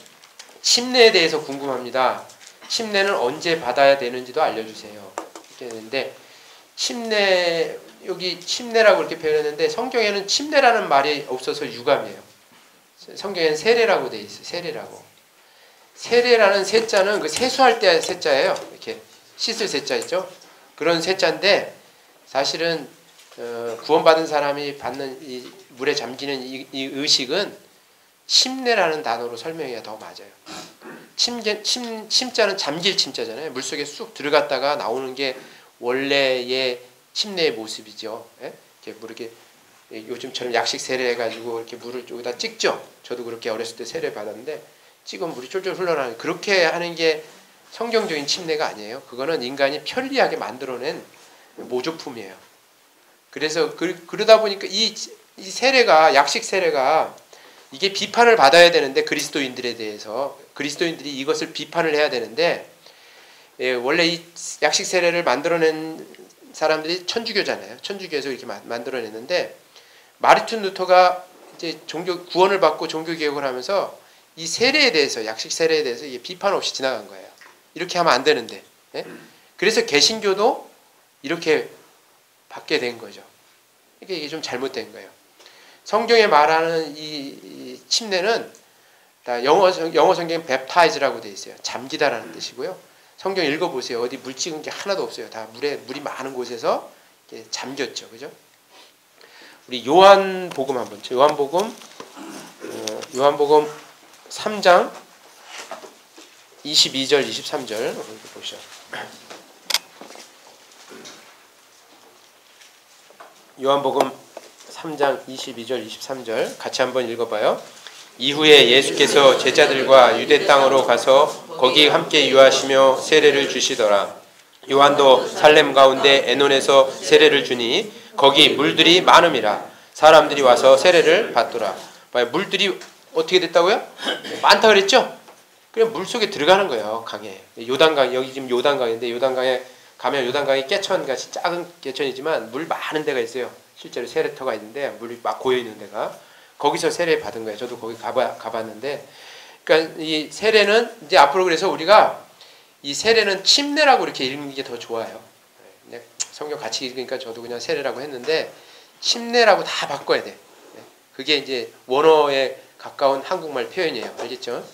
침례에 대해서 궁금합니다. 침례는 언제 받아야 되는지도 알려주세요. 이렇게 했는데 침례 여기 침례라고 이렇게 표현했는데 성경에는 침례라는 말이 없어서 유감이에요. 성경에는 세례라고 돼 있어요. 세례라고. 세례라는 세자는 그 세수할 때 세자예요. 이렇게 씻을 세자 있죠. 그런 세자인데 사실은 구원받은 사람이 받는 이 물에 잠기는 이 의식은 침례라는 단어로 설명해야 더 맞아요. 침자는 잠길 침자잖아요. 물속에 쑥 들어갔다가 나오는 게 원래의 침례의 모습이죠. 예? 이렇게 물 이렇게 요즘처럼 약식 세례 해가지고 이렇게 물을 여기다 찍죠. 저도 그렇게 어렸을 때 세례 받았는데 찍으면 물이 쫄쫄 흘러나는 그렇게 하는 게 성경적인 침례가 아니에요. 그거는 인간이 편리하게 만들어낸 모조품이에요. 그래서 그러다 보니까 이 세례가 약식 세례가 이게 비판을 받아야 되는데 그리스도인들에 대해서 그리스도인들이 이것을 비판을 해야 되는데 원래 이 약식 세례를 만들어낸 사람들이 천주교잖아요. 천주교에서 이렇게 만들어냈는데 마르틴 루터가 이제 종교 구원을 받고 종교 개혁을 하면서 이 세례에 대해서 약식 세례에 대해서 이게 비판 없이 지나간 거예요. 이렇게 하면 안 되는데. 예? 그래서 개신교도 이렇게 받게 된 거죠. 이게 좀 잘못된 거예요. 성경에 말하는 이 침례는 다 영어 성경에 baptize라고 되어 있어요. 잠기다라는 뜻이고요. 성경 읽어보세요. 어디 물 찍은 게 하나도 없어요. 다 물이 많은 곳에서 이렇게 잠겼죠. 그죠? 우리 요한복음 한번 요한복음 3장 22절 23절 보시죠. 요한복음 3장 22절 23절 같이 한번 읽어봐요. 이후에 예수께서 제자들과 유대 땅으로 가서 거기 함께 유하시며 세례를 주시더라. 요한도 살렘 가운데 에논에서 세례를 주니 거기 물들이 많음이라. 사람들이 와서 세례를 받더라. 물들이 어떻게 됐다고요? 많다 그랬죠? 그냥 물속에 들어가는 거예요. 강에. 요단강, 여기 지금 요단강인데 요단강에 가면 요단강이 깨천같이 작은 깨천이지만 물 많은 데가 있어요. 실제로 세례터가 있는데 물이 막 고여있는 데가. 거기서 세례 받은 거예요. 저도 거기 가봤는데. 그러니까 이 세례는 이제 앞으로 그래서 우리가 이 세례는 침례라고 이렇게 읽는 게 더 좋아요. 성경 같이 읽으니까 저도 그냥 세례라고 했는데 침례라고 다 바꿔야 돼. 그게 이제 원어에 가까운 한국말 표현이에요. 알겠죠?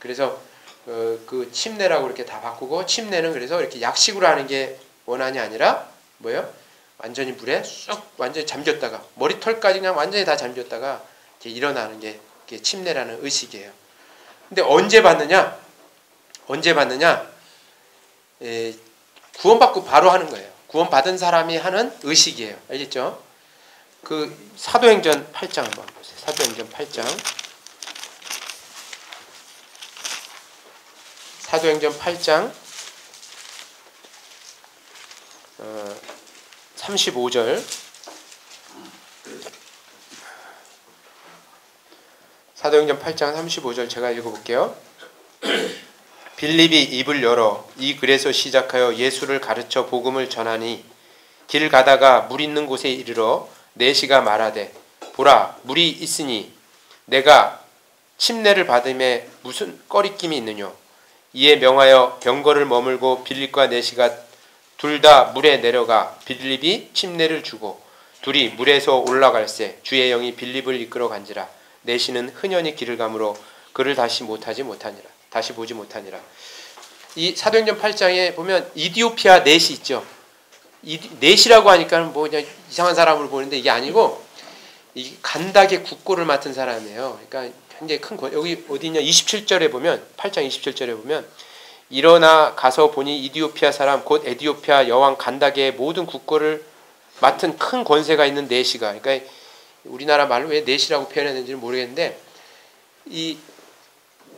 그래서 그 침례라고 이렇게 다 바꾸고 침례는 그래서 이렇게 약식으로 하는 게 원한이 아니라 뭐예요? 완전히 물에 쑥 완전히 잠겼다가 머리털까지 그냥 완전히 다 잠겼다가 이렇게 일어나는 게 침례라는 의식이에요. 근데 언제 받느냐? 구원받고 바로 하는 거예요. 구원받은 사람이 하는 의식이에요. 알겠죠? 그 사도행전 8장 한번 보세요. 사도행전 8장. 사도행전 8장 35절. 사도행전 8장 35절 제가 읽어볼게요. 빌립이 입을 열어 이 글에서 시작하여 예수를 가르쳐 복음을 전하니 길 가다가 물 있는 곳에 이르러 내시가 말하되 보라 물이 있으니 내가 침례를 받음에 무슨 꺼리낌이 있느뇨. 이에 명하여 경거를 머물고 빌립과 내시가 둘 다 물에 내려가 빌립이 침례를 주고 둘이 물에서 올라갈새 주의 영이 빌립을 이끌어 간지라. 내시는 흔연히 길을 가므로 그를 다시 보지 못하니라. 이 사도행전 8장에 보면 이디오피아 넷이 있죠. 넷이라고 하니까 뭐 그냥 이상한 사람으로 보는데 이게 아니고 이 간닥의 국고를 맡은 사람이에요. 그러니까 굉장히 큰 여기 어디냐 27절에 보면 8장 27절에 보면 일어나 가서 보니 이디오피아 사람 곧 에디오피아 여왕 간닥의 모든 국고를 맡은 큰 권세가 있는 내시가, 그러니까 우리나라 말로 왜 내시라고 표현했는지는 모르겠는데 이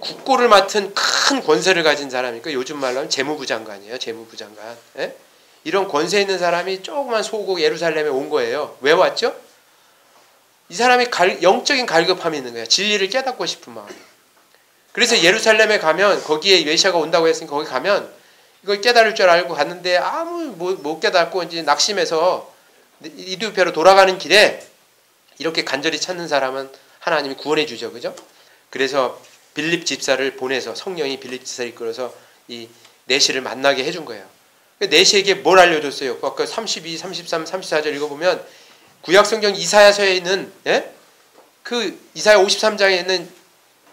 국고를 맡은 큰 권세를 가진 사람이니까 요즘 말로 하면 재무부 장관이에요. 재무부 장관. 예? 이런 권세 있는 사람이 조그만 소국 예루살렘에 온 거예요. 왜 왔죠? 이 사람이 영적인 갈급함이 있는 거예요. 진리를 깨닫고 싶은 마음. 그래서 예루살렘에 가면 거기에 메시아가 온다고 했으니까 거기 가면 이걸 깨달을 줄 알고 갔는데 아무 못 깨닫고 이제 낙심해서 이두페로 돌아가는 길에 이렇게 간절히 찾는 사람은 하나님이 구원해 주죠. 그죠? 그래서 빌립 집사를 보내서 성령이 빌립 집사를 이끌어서 이 내시를 만나게 해준 거예요. 내시에게 뭘 알려줬어요? 아까 32, 33, 34절 읽어보면 구약성경 이사야서에 있는 그 이사야 53장에 있는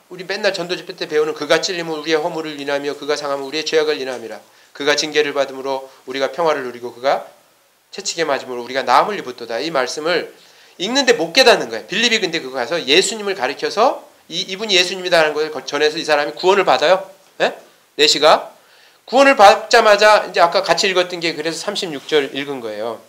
우리 맨날 전도집회 때 배우는 그가 찔림은 우리의 허물을 인하며 그가 상하면 우리의 죄악을 인함이라. 그가 징계를 받음으로 우리가 평화를 누리고 그가 채찍에 맞음으로 우리가 나음을 입었도다. 이 말씀을 읽는데 못 깨닫는 거예요. 빌립이 근데 그거 가서 예수님을 가리켜서 이분이 예수님이다라는 것을 전해서 이 사람이 구원을 받아요. 내시가 구원을 받자마자 이제 아까 같이 읽었던 게 그래서 36절 읽은 거예요.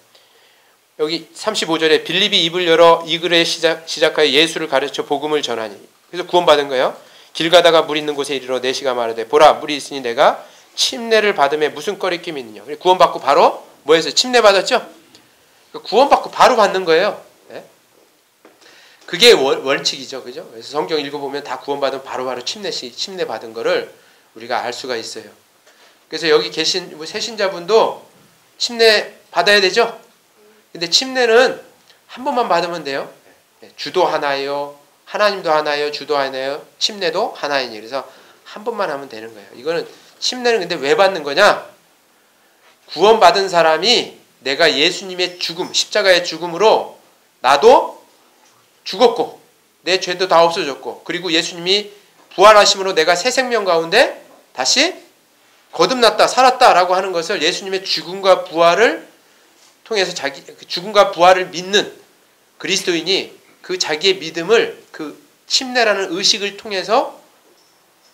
여기 35절에 빌립이 입을 열어 이 글에 시작하여 예수를 가르쳐 복음을 전하니. 그래서 구원받은 거예요. 길 가다가 물 있는 곳에 이르러 내시가 말하되 보라 물이 있으니 내가 침례를 받음에 무슨 꺼리낌이 있느냐. 구원받고 바로 뭐 했어요? 침례 받았죠? 구원받고 바로 받는 거예요. 그게 원칙이죠. 그죠? 그래서 성경 읽어보면 다 구원받으면 바로바로 침례 받은 거를 우리가 알 수가 있어요. 그래서 여기 계신 새신자분도 침례 받아야 되죠? 근데 침례는 한 번만 받으면 돼요. 주도 하나예요. 하나님도 하나예요. 주도 하나예요. 침례도 하나이니. 그래서 한 번만 하면 되는 거예요. 이거는 침례는 근데 왜 받는 거냐? 구원받은 사람이 내가 예수님의 죽음, 십자가의 죽음으로 나도 죽었고 내 죄도 다 없어졌고 그리고 예수님이 부활하심으로 내가 새 생명 가운데 다시 거듭났다 살았다라고 하는 것을 예수님의 죽음과 부활을 통해서 자기 죽음과 부활을 믿는 그리스도인이 그 자기의 믿음을 그 침례라는 의식을 통해서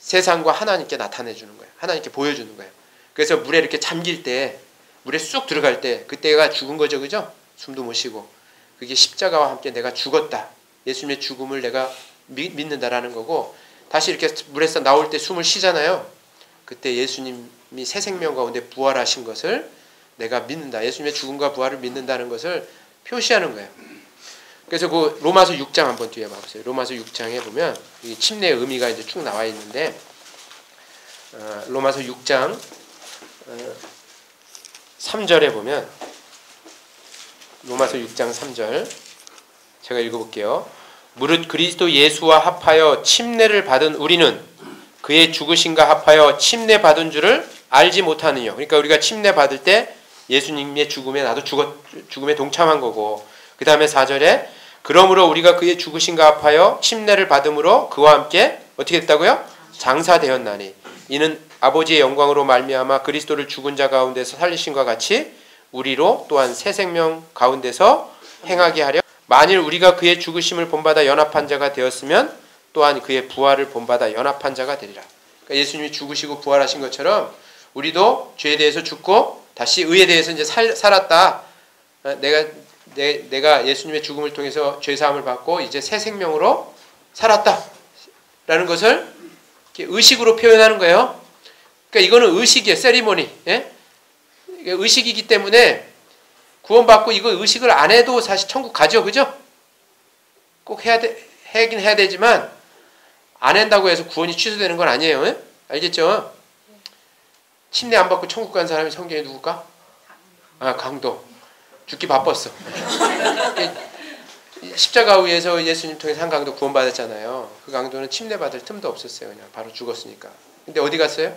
세상과 하나님께 나타내 주는 거예요. 하나님께 보여주는 거예요. 그래서 물에 이렇게 잠길 때 물에 쑥 들어갈 때 그때가 죽은 거죠. 그죠? 숨도 못 쉬고 그게 십자가와 함께 내가 죽었다. 예수님의 죽음을 내가 믿는다라는 거고 다시 이렇게 물에서 나올 때 숨을 쉬잖아요. 그때 예수님이 새 생명 가운데 부활하신 것을 내가 믿는다. 예수님의 죽음과 부활을 믿는다는 것을 표시하는 거예요. 그래서 그 로마서 6장 한번 뒤에 봐보세요. 로마서 6장에 보면 이 침례의 의미가 이제 쭉 나와 있는데 로마서 6장 3절에 보면 로마서 6장 3절 제가 읽어볼게요. 무릇 그리스도 예수와 합하여 침례를 받은 우리는 그의 죽으심과 합하여 침례 받은 줄을 알지 못하느냐. 그러니까 우리가 침례 받을 때 예수님의 죽음에 나도 죽음에 동참한 거고 그 다음에 4절에 그러므로 우리가 그의 죽으심과 합하여 침례를 받음으로 그와 함께 어떻게 됐다고요? 장사되었나니 이는 아버지의 영광으로 말미암아 그리스도를 죽은 자 가운데서 살리심과 같이 우리로 또한 새 생명 가운데서 행하게 하려 만일 우리가 그의 죽으심을 본받아 연합한 자가 되었으면 또한 그의 부활을 본받아 연합한 자가 되리라. 그러니까 예수님이 죽으시고 부활하신 것처럼 우리도 죄에 대해서 죽고 다시 의에 대해서 이제 살았다. 내가 예수님의 죽음을 통해서 죄 사함을 받고 이제 새 생명으로 살았다라는 것을 이렇게 의식으로 표현하는 거예요. 그러니까 이거는 의식이에요. 세리머니. 의식이기 때문에 구원받고 이거 의식을 안 해도 사실 천국 가죠. 그죠? 꼭 하긴 해야 되지만 안 한다고 해서 구원이 취소되는 건 아니에요. 알겠죠? 침례 안 받고 천국 간 사람이 성경에 누굴까? 강도. 죽기 바빴어. 십자가 위에서 예수님 통해서 한 강도 구원받았잖아요. 그 강도는 침례 받을 틈도 없었어요. 그냥 바로 죽었으니까. 근데 어디 갔어요?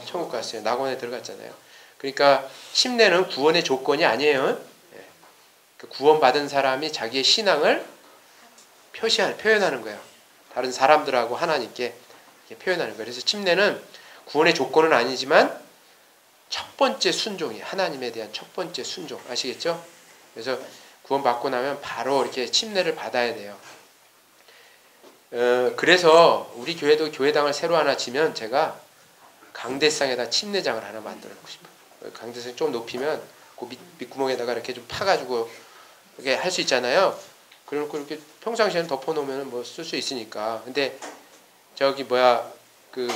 천국 갔어요. 낙원에 들어갔잖아요. 그러니까 침례는 구원의 조건이 아니에요. 구원받은 사람이 자기의 신앙을 표현하는 거예요. 다른 사람들하고 하나님께 표현하는 거예요. 그래서 침례는 구원의 조건은 아니지만 첫 번째 순종이에요. 하나님에 대한 첫 번째 순종. 아시겠죠? 그래서 구원받고 나면 바로 이렇게 침례를 받아야 돼요. 그래서 우리 교회도 교회당을 새로 하나 지면 제가 강대상에다 침례장을 하나 만들어 놓고 싶어요. 강대상 좀 높이면 그 밑구멍에다가 이렇게 좀 파가지고 이렇게 할 수 있잖아요. 그래놓고 이렇게 평상시에는 덮어놓으면 뭐 쓸 수 있으니까. 근데 저기 뭐야 그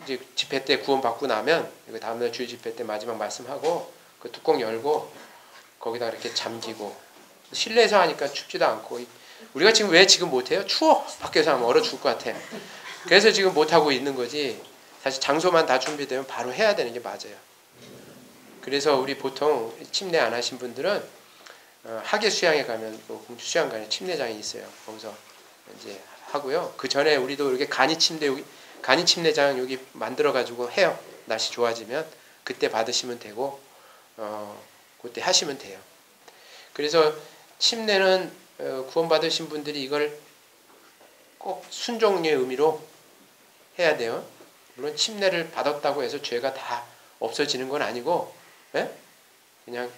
이제 집회 때 구원 받고 나면 이거 다음날 주일 집회 때 마지막 말씀하고 그 뚜껑 열고 거기다 이렇게 잠기고 실내에서 하니까 춥지도 않고 우리가 지금 왜 지금 못해요? 추워. 밖에서 하면 얼어 죽을 것 같아. 그래서 지금 못하고 있는 거지. 사실 장소만 다 준비되면 바로 해야 되는 게 맞아요. 그래서 우리 보통 침례 안 하신 분들은 학예 수양에 가면 공주 수양관에 침례장이 있어요. 거기서 이제 하고요. 그 전에 우리도 이렇게 간이 침례장 여기 만들어 가지고 해요. 날씨 좋아지면 그때 받으시면 되고 그때 하시면 돼요. 그래서 침례는 구원 받으신 분들이 이걸 꼭 순종의 의미로 해야 돼요. 물론 침례를 받았다고 해서 죄가 다 없어지는 건 아니고 그냥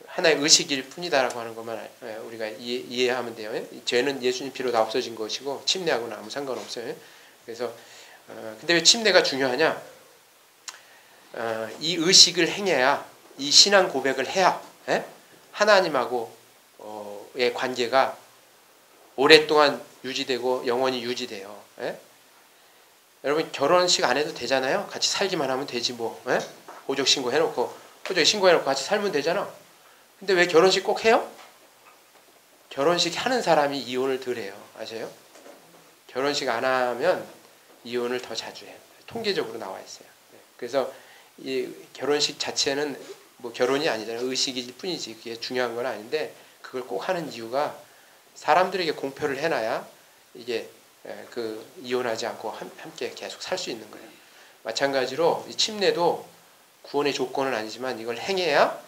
하나의 의식일 뿐이다라고 하는 것만 우리가 이해하면 돼요. 죄는 예수님 피로 다 없어진 것이고 침례하고는 아무 상관없어요. 그래서 근데 왜 침례가 중요하냐? 이 의식을 행해야 이 신앙 고백을 해야 하나님하고의 관계가 오랫동안 유지되고 영원히 유지돼요. 여러분 결혼식 안 해도 되잖아요. 같이 살기만 하면 되지 뭐. 호적 신고해놓고 같이 살면 되잖아. 근데 왜 결혼식 꼭 해요? 결혼식 하는 사람이 이혼을 덜 해요. 아세요? 결혼식 안 하면 이혼을 더 자주 해요. 통계적으로 나와 있어요. 그래서 이 결혼식 자체는 뭐 결혼이 아니잖아요. 의식일 뿐이지. 그게 중요한 건 아닌데 그걸 꼭 하는 이유가 사람들에게 공표를 해놔야 이게 그 이혼하지 않고 함께 계속 살 수 있는 거예요. 마찬가지로 이 침례도 구원의 조건은 아니지만 이걸 행해야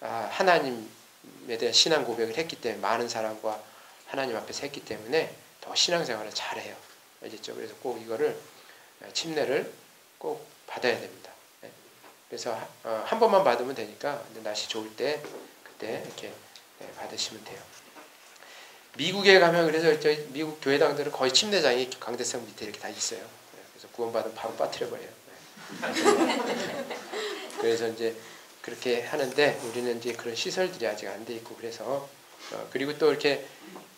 하나님에 대한 신앙 고백을 했기 때문에 많은 사람과 하나님 앞에서 했기 때문에 더 신앙생활을 잘해요. 알겠죠? 그래서 꼭 이거를 침례를 꼭 받아야 됩니다. 그래서 한 번만 받으면 되니까 날씨 좋을 때 그때 이렇게 받으시면 돼요. 미국에 가면 그래서 저희 미국 교회당들은 거의 침례장이 강대상 밑에 이렇게 다 있어요. 그래서 구원받으면 바로 빠뜨려 버려요. 그래서 이제 그렇게 하는데 우리는 이제 그런 시설들이 아직 안 돼 있고 그래서 그리고 또 이렇게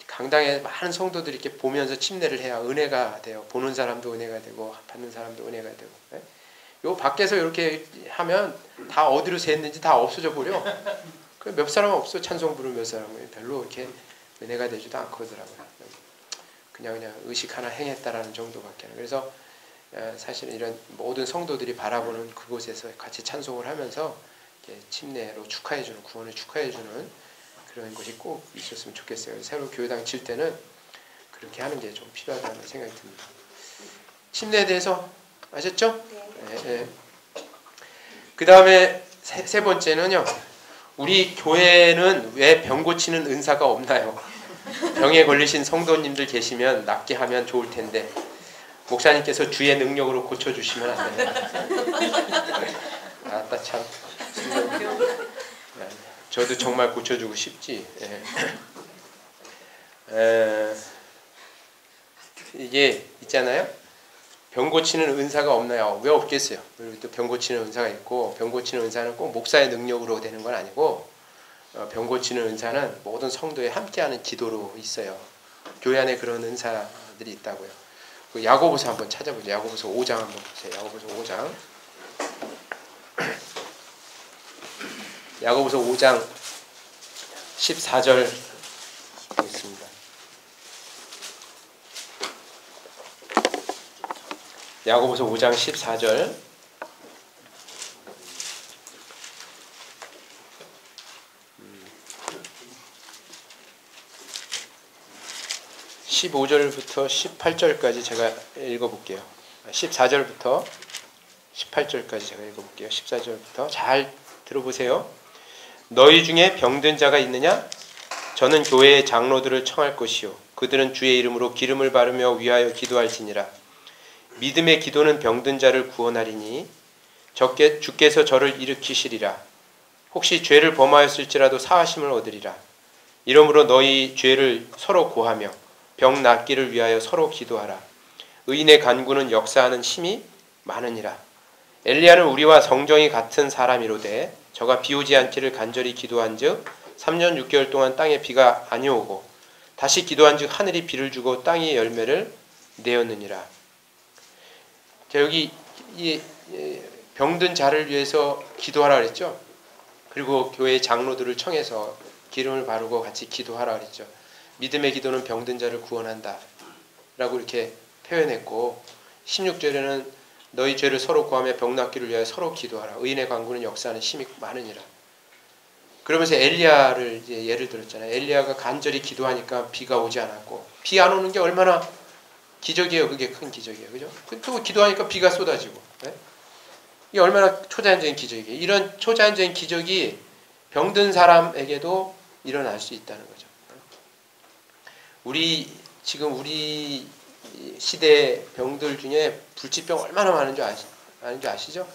강당에 많은 성도들이 이렇게 보면서 침례를 해야 은혜가 돼요. 보는 사람도 은혜가 되고 받는 사람도 은혜가 되고. 요 밖에서 이렇게 하면 다 어디로 샜는지 다 없어져 버려. 몇 사람은 없어. 찬송 부르는 몇 사람은 별로 이렇게 은혜가 되지도 않거더라고요. 그냥 의식 하나 행했다라는 정도밖에. 그래서 사실 이런 모든 성도들이 바라보는 그곳에서 같이 찬송을 하면서 침례로 축하해주는, 구원을 축하해주는 그런 것이 꼭 있었으면 좋겠어요. 새로 교회당 칠 때는 그렇게 하는 게 좀 필요하다는 생각이 듭니다. 침례에 대해서 아셨죠? 네. 그 다음에 세 번째는요. 우리 교회는 왜 병 고치는 은사가 없나요? 병에 걸리신 성도님들 계시면 낫게 하면 좋을 텐데 목사님께서 주의 능력으로 고쳐주시면 안 돼요. 아따 참. 저도 정말 고쳐주고 싶지. 이게 있잖아요. 병 고치는 은사가 없나요? 왜 없겠어요? 또 병 고치는 은사가 있고 병 고치는 은사는 꼭 목사의 능력으로 되는 건 아니고 병 고치는 은사는 모든 성도에 함께하는 기도로 있어요. 교회 안에 그런 은사들이 있다고요. 야고보서 한번 찾아보죠. 야고보서 5장 한번 보세요. 야고보서 5장. 야고보서 5장 14절 보겠습니다. 야고보서 5장 14절. 15절부터 18절까지 제가 읽어볼게요. 14절부터 18절까지 제가 읽어볼게요. 14절부터 잘 들어보세요. 너희 중에 병든 자가 있느냐? 저는 교회의 장로들을 청할 것이요 그들은 주의 이름으로 기름을 바르며 위하여 기도할지니라. 믿음의 기도는 병든 자를 구원하리니 주께서 저를 일으키시리라. 혹시 죄를 범하였을지라도 사하심을 얻으리라. 이러므로 너희 죄를 서로 고하며 병 낫기를 위하여 서로 기도하라. 의인의 간구는 역사하는 힘이 많으니라. 엘리야는 우리와 성정이 같은 사람이로되 저가 비 오지 않기를 간절히 기도한즉 3년 6개월 동안 땅에 비가 아니오고 다시 기도한즉 하늘이 비를 주고 땅이 열매를 내었느니라. 자, 여기 이 병든 자를 위해서 기도하라 그랬죠. 그리고 교회 장로들을 청해서 기름을 바르고 같이 기도하라 그랬죠. 믿음의 기도는 병든 자를 구원한다 라고 이렇게 표현했고 16절에는 너희 죄를 서로 구하며 병 낫기를 위하여 서로 기도하라. 의인의 간구는 역사하는 힘이 많으니라. 그러면서 엘리야를 이제 예를 들었잖아요. 엘리야가 간절히 기도하니까 비가 오지 않았고 비 안 오는 게 얼마나 기적이에요. 그게 큰 기적이에요. 그죠? 또 기도하니까 비가 쏟아지고. 네? 이게 얼마나 초자연적인 기적이에요. 이런 초자연적인 기적이 병든 사람에게도 일어날 수 있다는 거죠. 지금 우리 시대 병들 중에 불치병 얼마나 많은 줄 아시죠?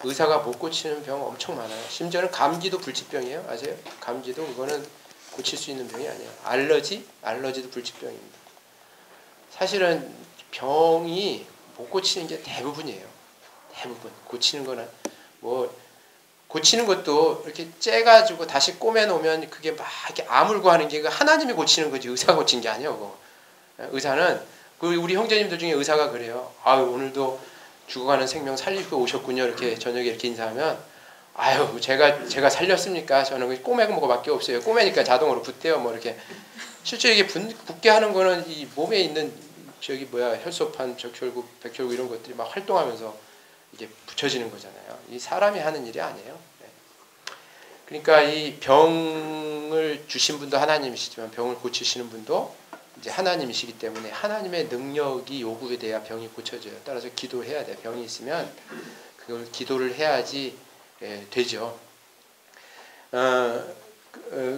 의사가 못 고치는 병 엄청 많아요. 심지어는 감기도 불치병이에요. 아세요? 감기도 그거는 고칠 수 있는 병이 아니에요. 알러지도 불치병입니다. 사실은 병이 못 고치는 게 대부분이에요. 대부분. 고치는 거는 고치는 것도 이렇게 째가지고 다시 꼬매놓으면 그게 막 이렇게 아물고 하는 게 하나님이 고치는 거지 의사가 고친 게 아니에요. 그거. 의사는 우리 형제님들 중에 의사가 그래요. 아유 오늘도 죽어가는 생명 살리고 오셨군요. 이렇게 저녁에 이렇게 인사하면 아유 제가 살렸습니까? 저는 꼬매고 뭐밖에 없어요. 꼬매니까 자동으로 붓대요. 뭐 이렇게 실제 이게 붓게 하는 거는 이 몸에 있는 혈소판, 적혈구, 백혈구 이런 것들이 막 활동하면서 이게 붙여지는 거잖아요. 이 사람이 하는 일이 아니에요. 그러니까 이 병을 주신 분도 하나님이시지만 병을 고치시는 분도 이제 하나님이시기 때문에 하나님의 능력이 요구에 돼야 병이 고쳐져요. 따라서 기도해야 돼. 병이 있으면 그걸 기도를 해야지 되죠.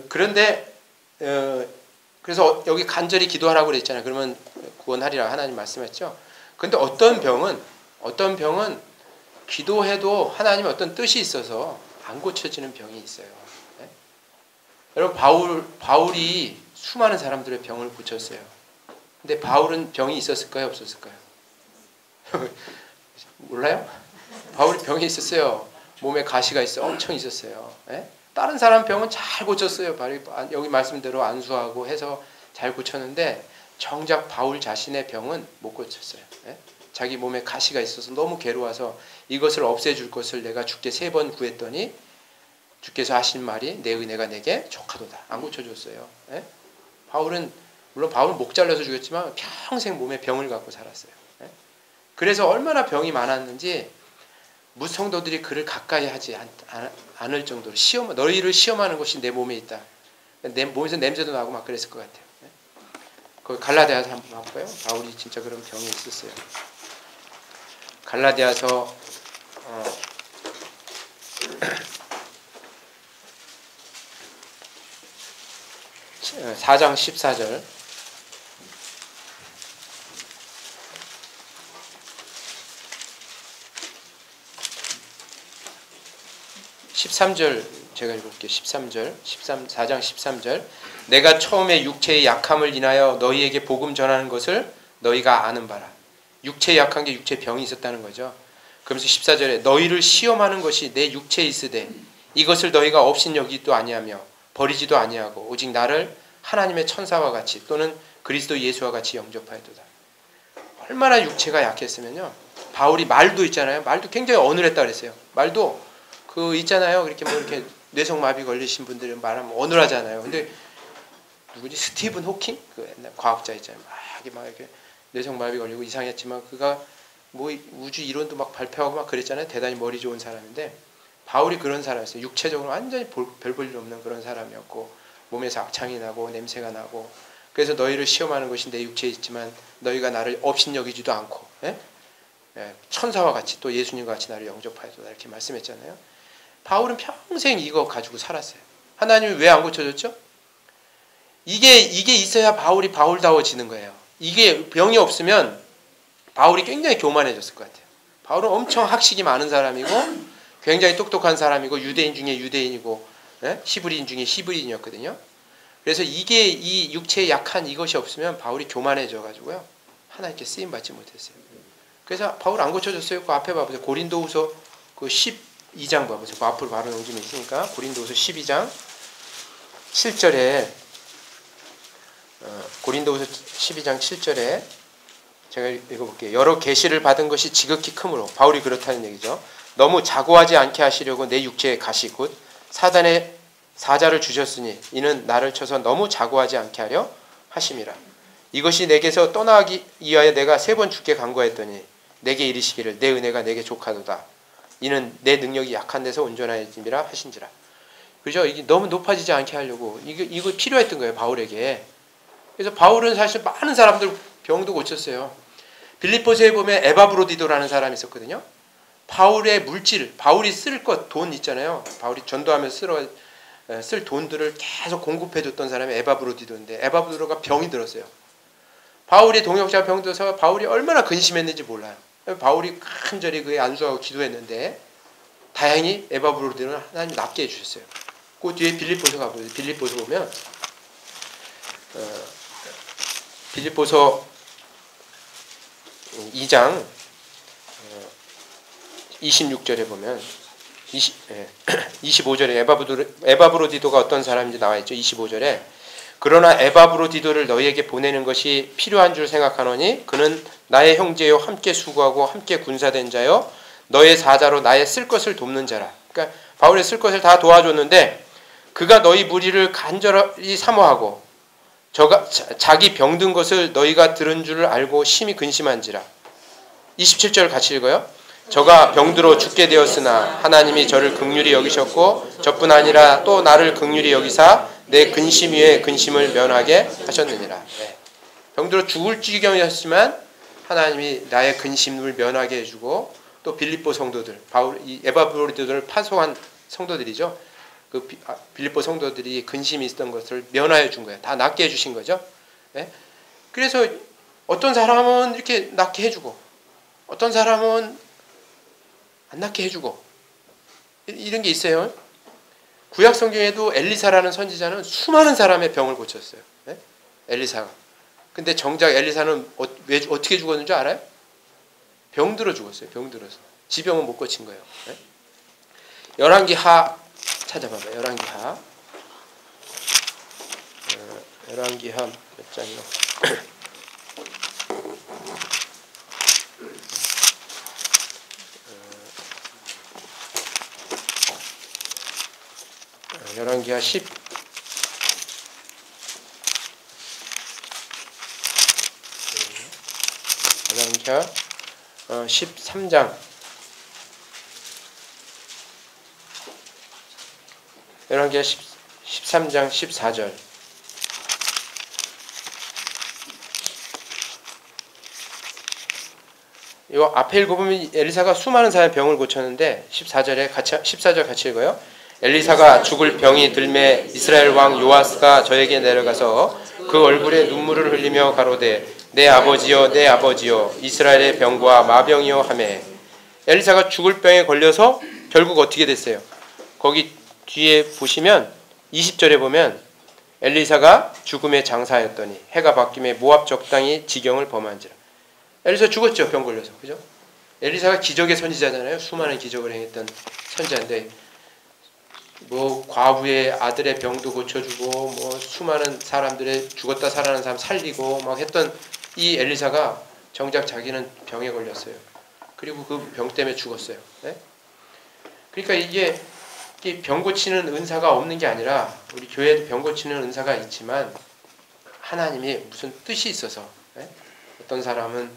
그런데 그래서 여기 간절히 기도하라고 그랬잖아요. 그러면 구원하리라 하나님 말씀했죠. 그런데 어떤 병은 기도해도 하나님의 어떤 뜻이 있어서 안 고쳐지는 병이 있어요. 네? 여러분 바울이 수많은 사람들의 병을 고쳤어요. 근데 바울은 병이 있었을까요? 없었을까요? 몰라요? 바울이 병이 있었어요. 몸에 가시가 엄청 있었어요. 네? 다른 사람 병은 잘 고쳤어요. 여기 말씀대로 안수하고 해서 잘 고쳤는데 정작 바울 자신의 병은 못 고쳤어요. 네? 자기 몸에 가시가 있어서 너무 괴로워서 이것을 없애줄 것을 내가 주께 3번 구했더니 주께서 하신 말이 내 은혜가 내게 족하도다. 안 고쳐줬어요. 네? 물론 바울은 목 잘라서 죽였지만 평생 몸에 병을 갖고 살았어요. 네? 그래서 얼마나 병이 많았는지 무성도들이 그를 가까이 하지 않을 정도로 너희를 시험하는 것이 내 몸에 있다. 내 몸에서 냄새도 나고 막 그랬을 것 같아요. 네? 거기 갈라디아서 한번 볼까요? 바울이 진짜 그런 병이 있었어요. 갈라디아서 4장 14절 13절 제가 읽어볼게요. 4장 13절 내가 처음에 육체의 약함을 인하여 너희에게 복음 전하는 것을 너희가 아는 바라. 육체의 약한 게 육체의 병이 있었다는 거죠. 그러면서 14절에 너희를 시험하는 것이 내 육체에 있으되 이것을 너희가 업신여기도 아니하며 버리지도 아니하고 오직 나를 하나님의 천사와 같이 또는 그리스도 예수와 같이 영접하였도다. 얼마나 육체가 약했으면요. 바울이 말도 있잖아요. 말도 굉장히 어눌했다 그랬어요. 말도 있잖아요. 이렇게 뇌성마비 걸리신 분들은 말하면 어눌하잖아요. 근데 누구지? 스티븐 호킹? 그 옛날 과학자 있잖아요. 막 이렇게 뇌성마비 걸리고 이상했지만 그가 우주 이론도 막 발표하고 막 그랬잖아요. 대단히 머리 좋은 사람인데 바울이 그런 사람이었어요. 육체적으로 완전히 별 볼 일 없는 그런 사람이었고 몸에서 악창이 나고 냄새가 나고 그래서 너희를 시험하는 것이 내 육체에 있지만 너희가 나를 업신여기지도 않고 천사와 같이 또 예수님과 같이 나를 영접하였다 이렇게 말씀했잖아요. 바울은 평생 이거 가지고 살았어요. 하나님이 왜 안 고쳐줬죠? 이게 있어야 바울이 바울다워지는 거예요. 이게 병이 없으면 바울이 굉장히 교만해졌을 것 같아요. 바울은 엄청 학식이 많은 사람이고 굉장히 똑똑한 사람이고 유대인 중에 유대인이고 히브리인 중에 히브리인이었거든요. 그래서 이 육체에 약한 이것이 없으면 바울이 교만해져가지고요. 하나님께 쓰임받지 못했어요. 그래서 바울 안 고쳐줬어요. 그 앞에 봐보세요. 고린도후서 그 12장 봐보세요. 앞으로 바로 넘기면 있으니까 고린도후서 12장 7절에 고린도후서 12장 7절에 제가 읽어볼게요. 여러 계시를 받은 것이 지극히 크므로, 바울이 그렇다는 얘기죠. 너무 자고하지 않게 하시려고 내 육체에 가시 곧 사단의 사자를 주셨으니 이는 나를 쳐서 너무 자고하지 않게 하려 하심이라. 이것이 내게서 떠나기 위하여 내가 3번 주께 간구하였더니 내게 이르시기를 내 은혜가 내게 족하도다. 이는 내 능력이 약한 데서 온전하여짐이라 하신지라. 그죠? 이게 너무 높아지지 않게 하려고 이거 필요했던 거예요, 바울에게. 그래서 바울은 사실 많은 사람들 병도 고쳤어요. 빌립보서에 보면 에바브로디도라는 사람이 있었거든요. 바울의 물질, 바울이 쓸 것, 돈 있잖아요. 바울이 전도하면서 쓸 돈들을 계속 공급해줬던 사람이 에바브로디도인데 에바브로디도가 병이 들었어요. 바울이 동역자가 병 들어서 바울이 얼마나 근심했는지 몰라요. 바울이 간절히 그에 안수하고 기도했는데 다행히 에바브로디도는 하나님 낫게 해주셨어요. 그 뒤에 빌립보서 가보세요. 빌립보서 보면 빌립보서 2장 26절에 보면 25절에 에바브로디도가 어떤 사람인지 나와 있죠. 25절에 그러나 에바브로디도를 너희에게 보내는 것이 필요한 줄 생각하노니 그는 나의 형제요 함께 수고하고 함께 군사된 자요 너의 사자로 나의 쓸 것을 돕는 자라. 그러니까 바울의 쓸 것을 다 도와줬는데 그가 너희 무리를 간절히 사모하고 자기 병든 것을 너희가 들은 줄 알고 심히 근심한지라. 27절 같이 읽어요. 저가 병들어 죽게 되었으나 하나님이 저를 긍휼히 여기셨고 저뿐 아니라 또 나를 긍휼히 여기사 내 근심 위에 근심을 면하게 하셨느니라. 네. 병들어 죽을 지경이었지만 하나님이 나의 근심을 면하게 해주고 또 빌립보 성도들, 이 에바브로디도를 파송한 성도들이죠. 그 빌립보 성도들이 근심이 있었던 것을 면하여 준 거예요. 다 낫게 해주신 거죠. 네? 그래서 어떤 사람은 이렇게 낫게 해주고 어떤 사람은 안 낫게 해주고 이런 게 있어요. 구약 성경에도 엘리사라는 선지자는 수많은 사람의 병을 고쳤어요. 네? 엘리사가. 근데 정작 엘리사는 어떻게 죽었는지 알아요? 병들어 죽었어요. 병들어서. 지병은 못 고친 거예요. 네? 열왕기하 찾아봐봐요. 열왕기하. 열왕기하 몇 장이요? 열왕기하 13장 열왕기하 13장 14절 이 앞에 읽어보면 엘리사가 수많은 사람의 병을 고쳤는데 14절 같이 읽어요. 엘리사가 죽을 병이 들매 이스라엘 왕 요아스가 저에게 내려가서 그 얼굴에 눈물을 흘리며 가로되 내 아버지여 내 아버지여 이스라엘의 병과 마병이여 하매 엘리사가 죽을 병에 걸려서 결국 어떻게 됐어요? 거기 뒤에 보시면 20절에 보면 엘리사가 죽음에 장사하였더니 해가 바뀜에 모압 적당히 지경을 범한지라. 엘리사 죽었죠. 병 걸려서. 그죠? 엘리사가 기적의 선지자잖아요. 수많은 기적을 행했던 선지자인데 뭐 과부의 아들의 병도 고쳐주고 뭐 수많은 사람들의 죽었다 살아난 사람 살리고 막 했던 이 엘리사가 정작 자기는 병에 걸렸어요. 그리고 그 병 때문에 죽었어요. 네? 그러니까 이게 병 고치는 은사가 없는 게 아니라 우리 교회에도 병 고치는 은사가 있지만 하나님이 무슨 뜻이 있어서 네? 어떤 사람은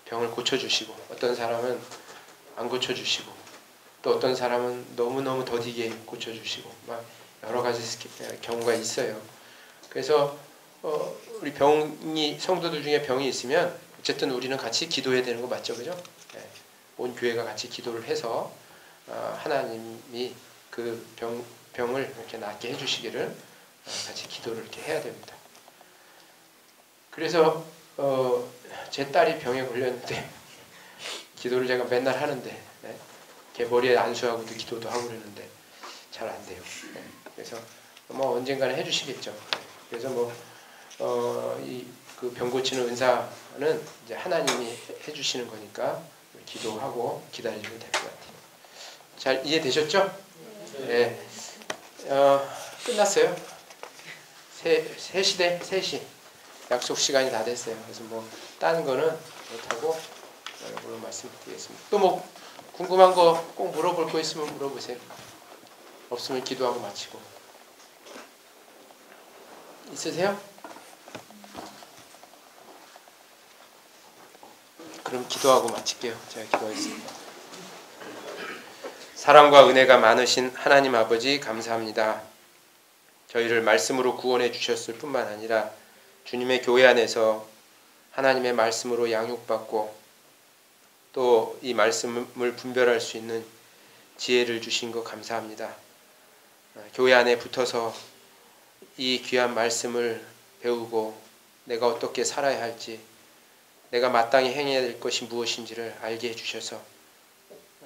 병을 고쳐주시고 어떤 사람은 안 고쳐주시고 또 어떤 사람은 너무너무 더디게 고쳐주시고 막 여러 가지 경우가 있어요. 그래서 우리 성도들 중에 병이 있으면 어쨌든 우리는 같이 기도해야 되는 거 맞죠? 그죠? 네. 온 교회가 같이 기도를 해서 하나님이 그 병을 이렇게 낫게 해주시기를 같이 기도를 이렇게 해야 됩니다. 그래서 제 딸이 병에 걸렸는데 기도를 제가 맨날 하는데 네? 걔 머리에 안수하고도 기도도 하고 그러는데 잘 안 돼요. 네? 그래서 뭐 언젠가는 해주시겠죠. 그래서 이 그 병 고치는 은사는 이제 하나님이 해주시는 거니까 기도하고 기다려주면 될 것 같아요. 잘 이해되셨죠? 네. 끝났어요. 3시 약속 시간이 다 됐어요. 그래서 뭐 다른 거는 못하고 오늘 말씀드리겠습니다. 또 뭐 궁금한 거 꼭 물어볼 거 있으면 물어보세요. 없으면 기도하고 마치고. 있으세요? 그럼 기도하고 마칠게요. 제가 기도하겠습니다. 사랑과 은혜가 많으신 하나님 아버지 감사합니다. 저희를 말씀으로 구원해 주셨을 뿐만 아니라 주님의 교회 안에서 하나님의 말씀으로 양육받고 또 이 말씀을 분별할 수 있는 지혜를 주신 것 감사합니다. 교회 안에 붙어서 이 귀한 말씀을 배우고 내가 어떻게 살아야 할지, 내가 마땅히 행해야 될 것이 무엇인지를 알게 해주셔서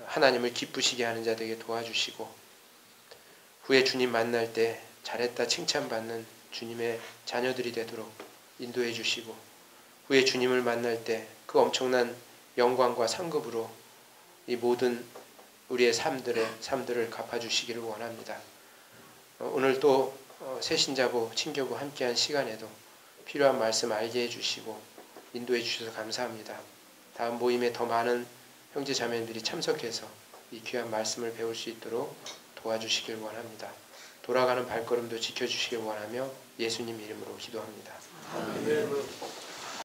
하나님을 기쁘시게 하는 자 되게 도와주시고, 후에 주님 만날 때 잘했다 칭찬받는 주님의 자녀들이 되도록 인도해 주시고, 후에 주님을 만날 때 그 엄청난 영광과 상급으로 이 모든 우리의 삶들을 갚아주시기를 원합니다. 오늘 또 새신자부 친교부 함께한 시간에도 필요한 말씀 알게 해주시고 인도해 주셔서 감사합니다. 다음 모임에 더 많은 형제 자매들이 참석해서 이 귀한 말씀을 배울 수 있도록 도와주시길 원합니다. 돌아가는 발걸음도 지켜주시길 원하며 예수님 이름으로 기도합니다. 아멘.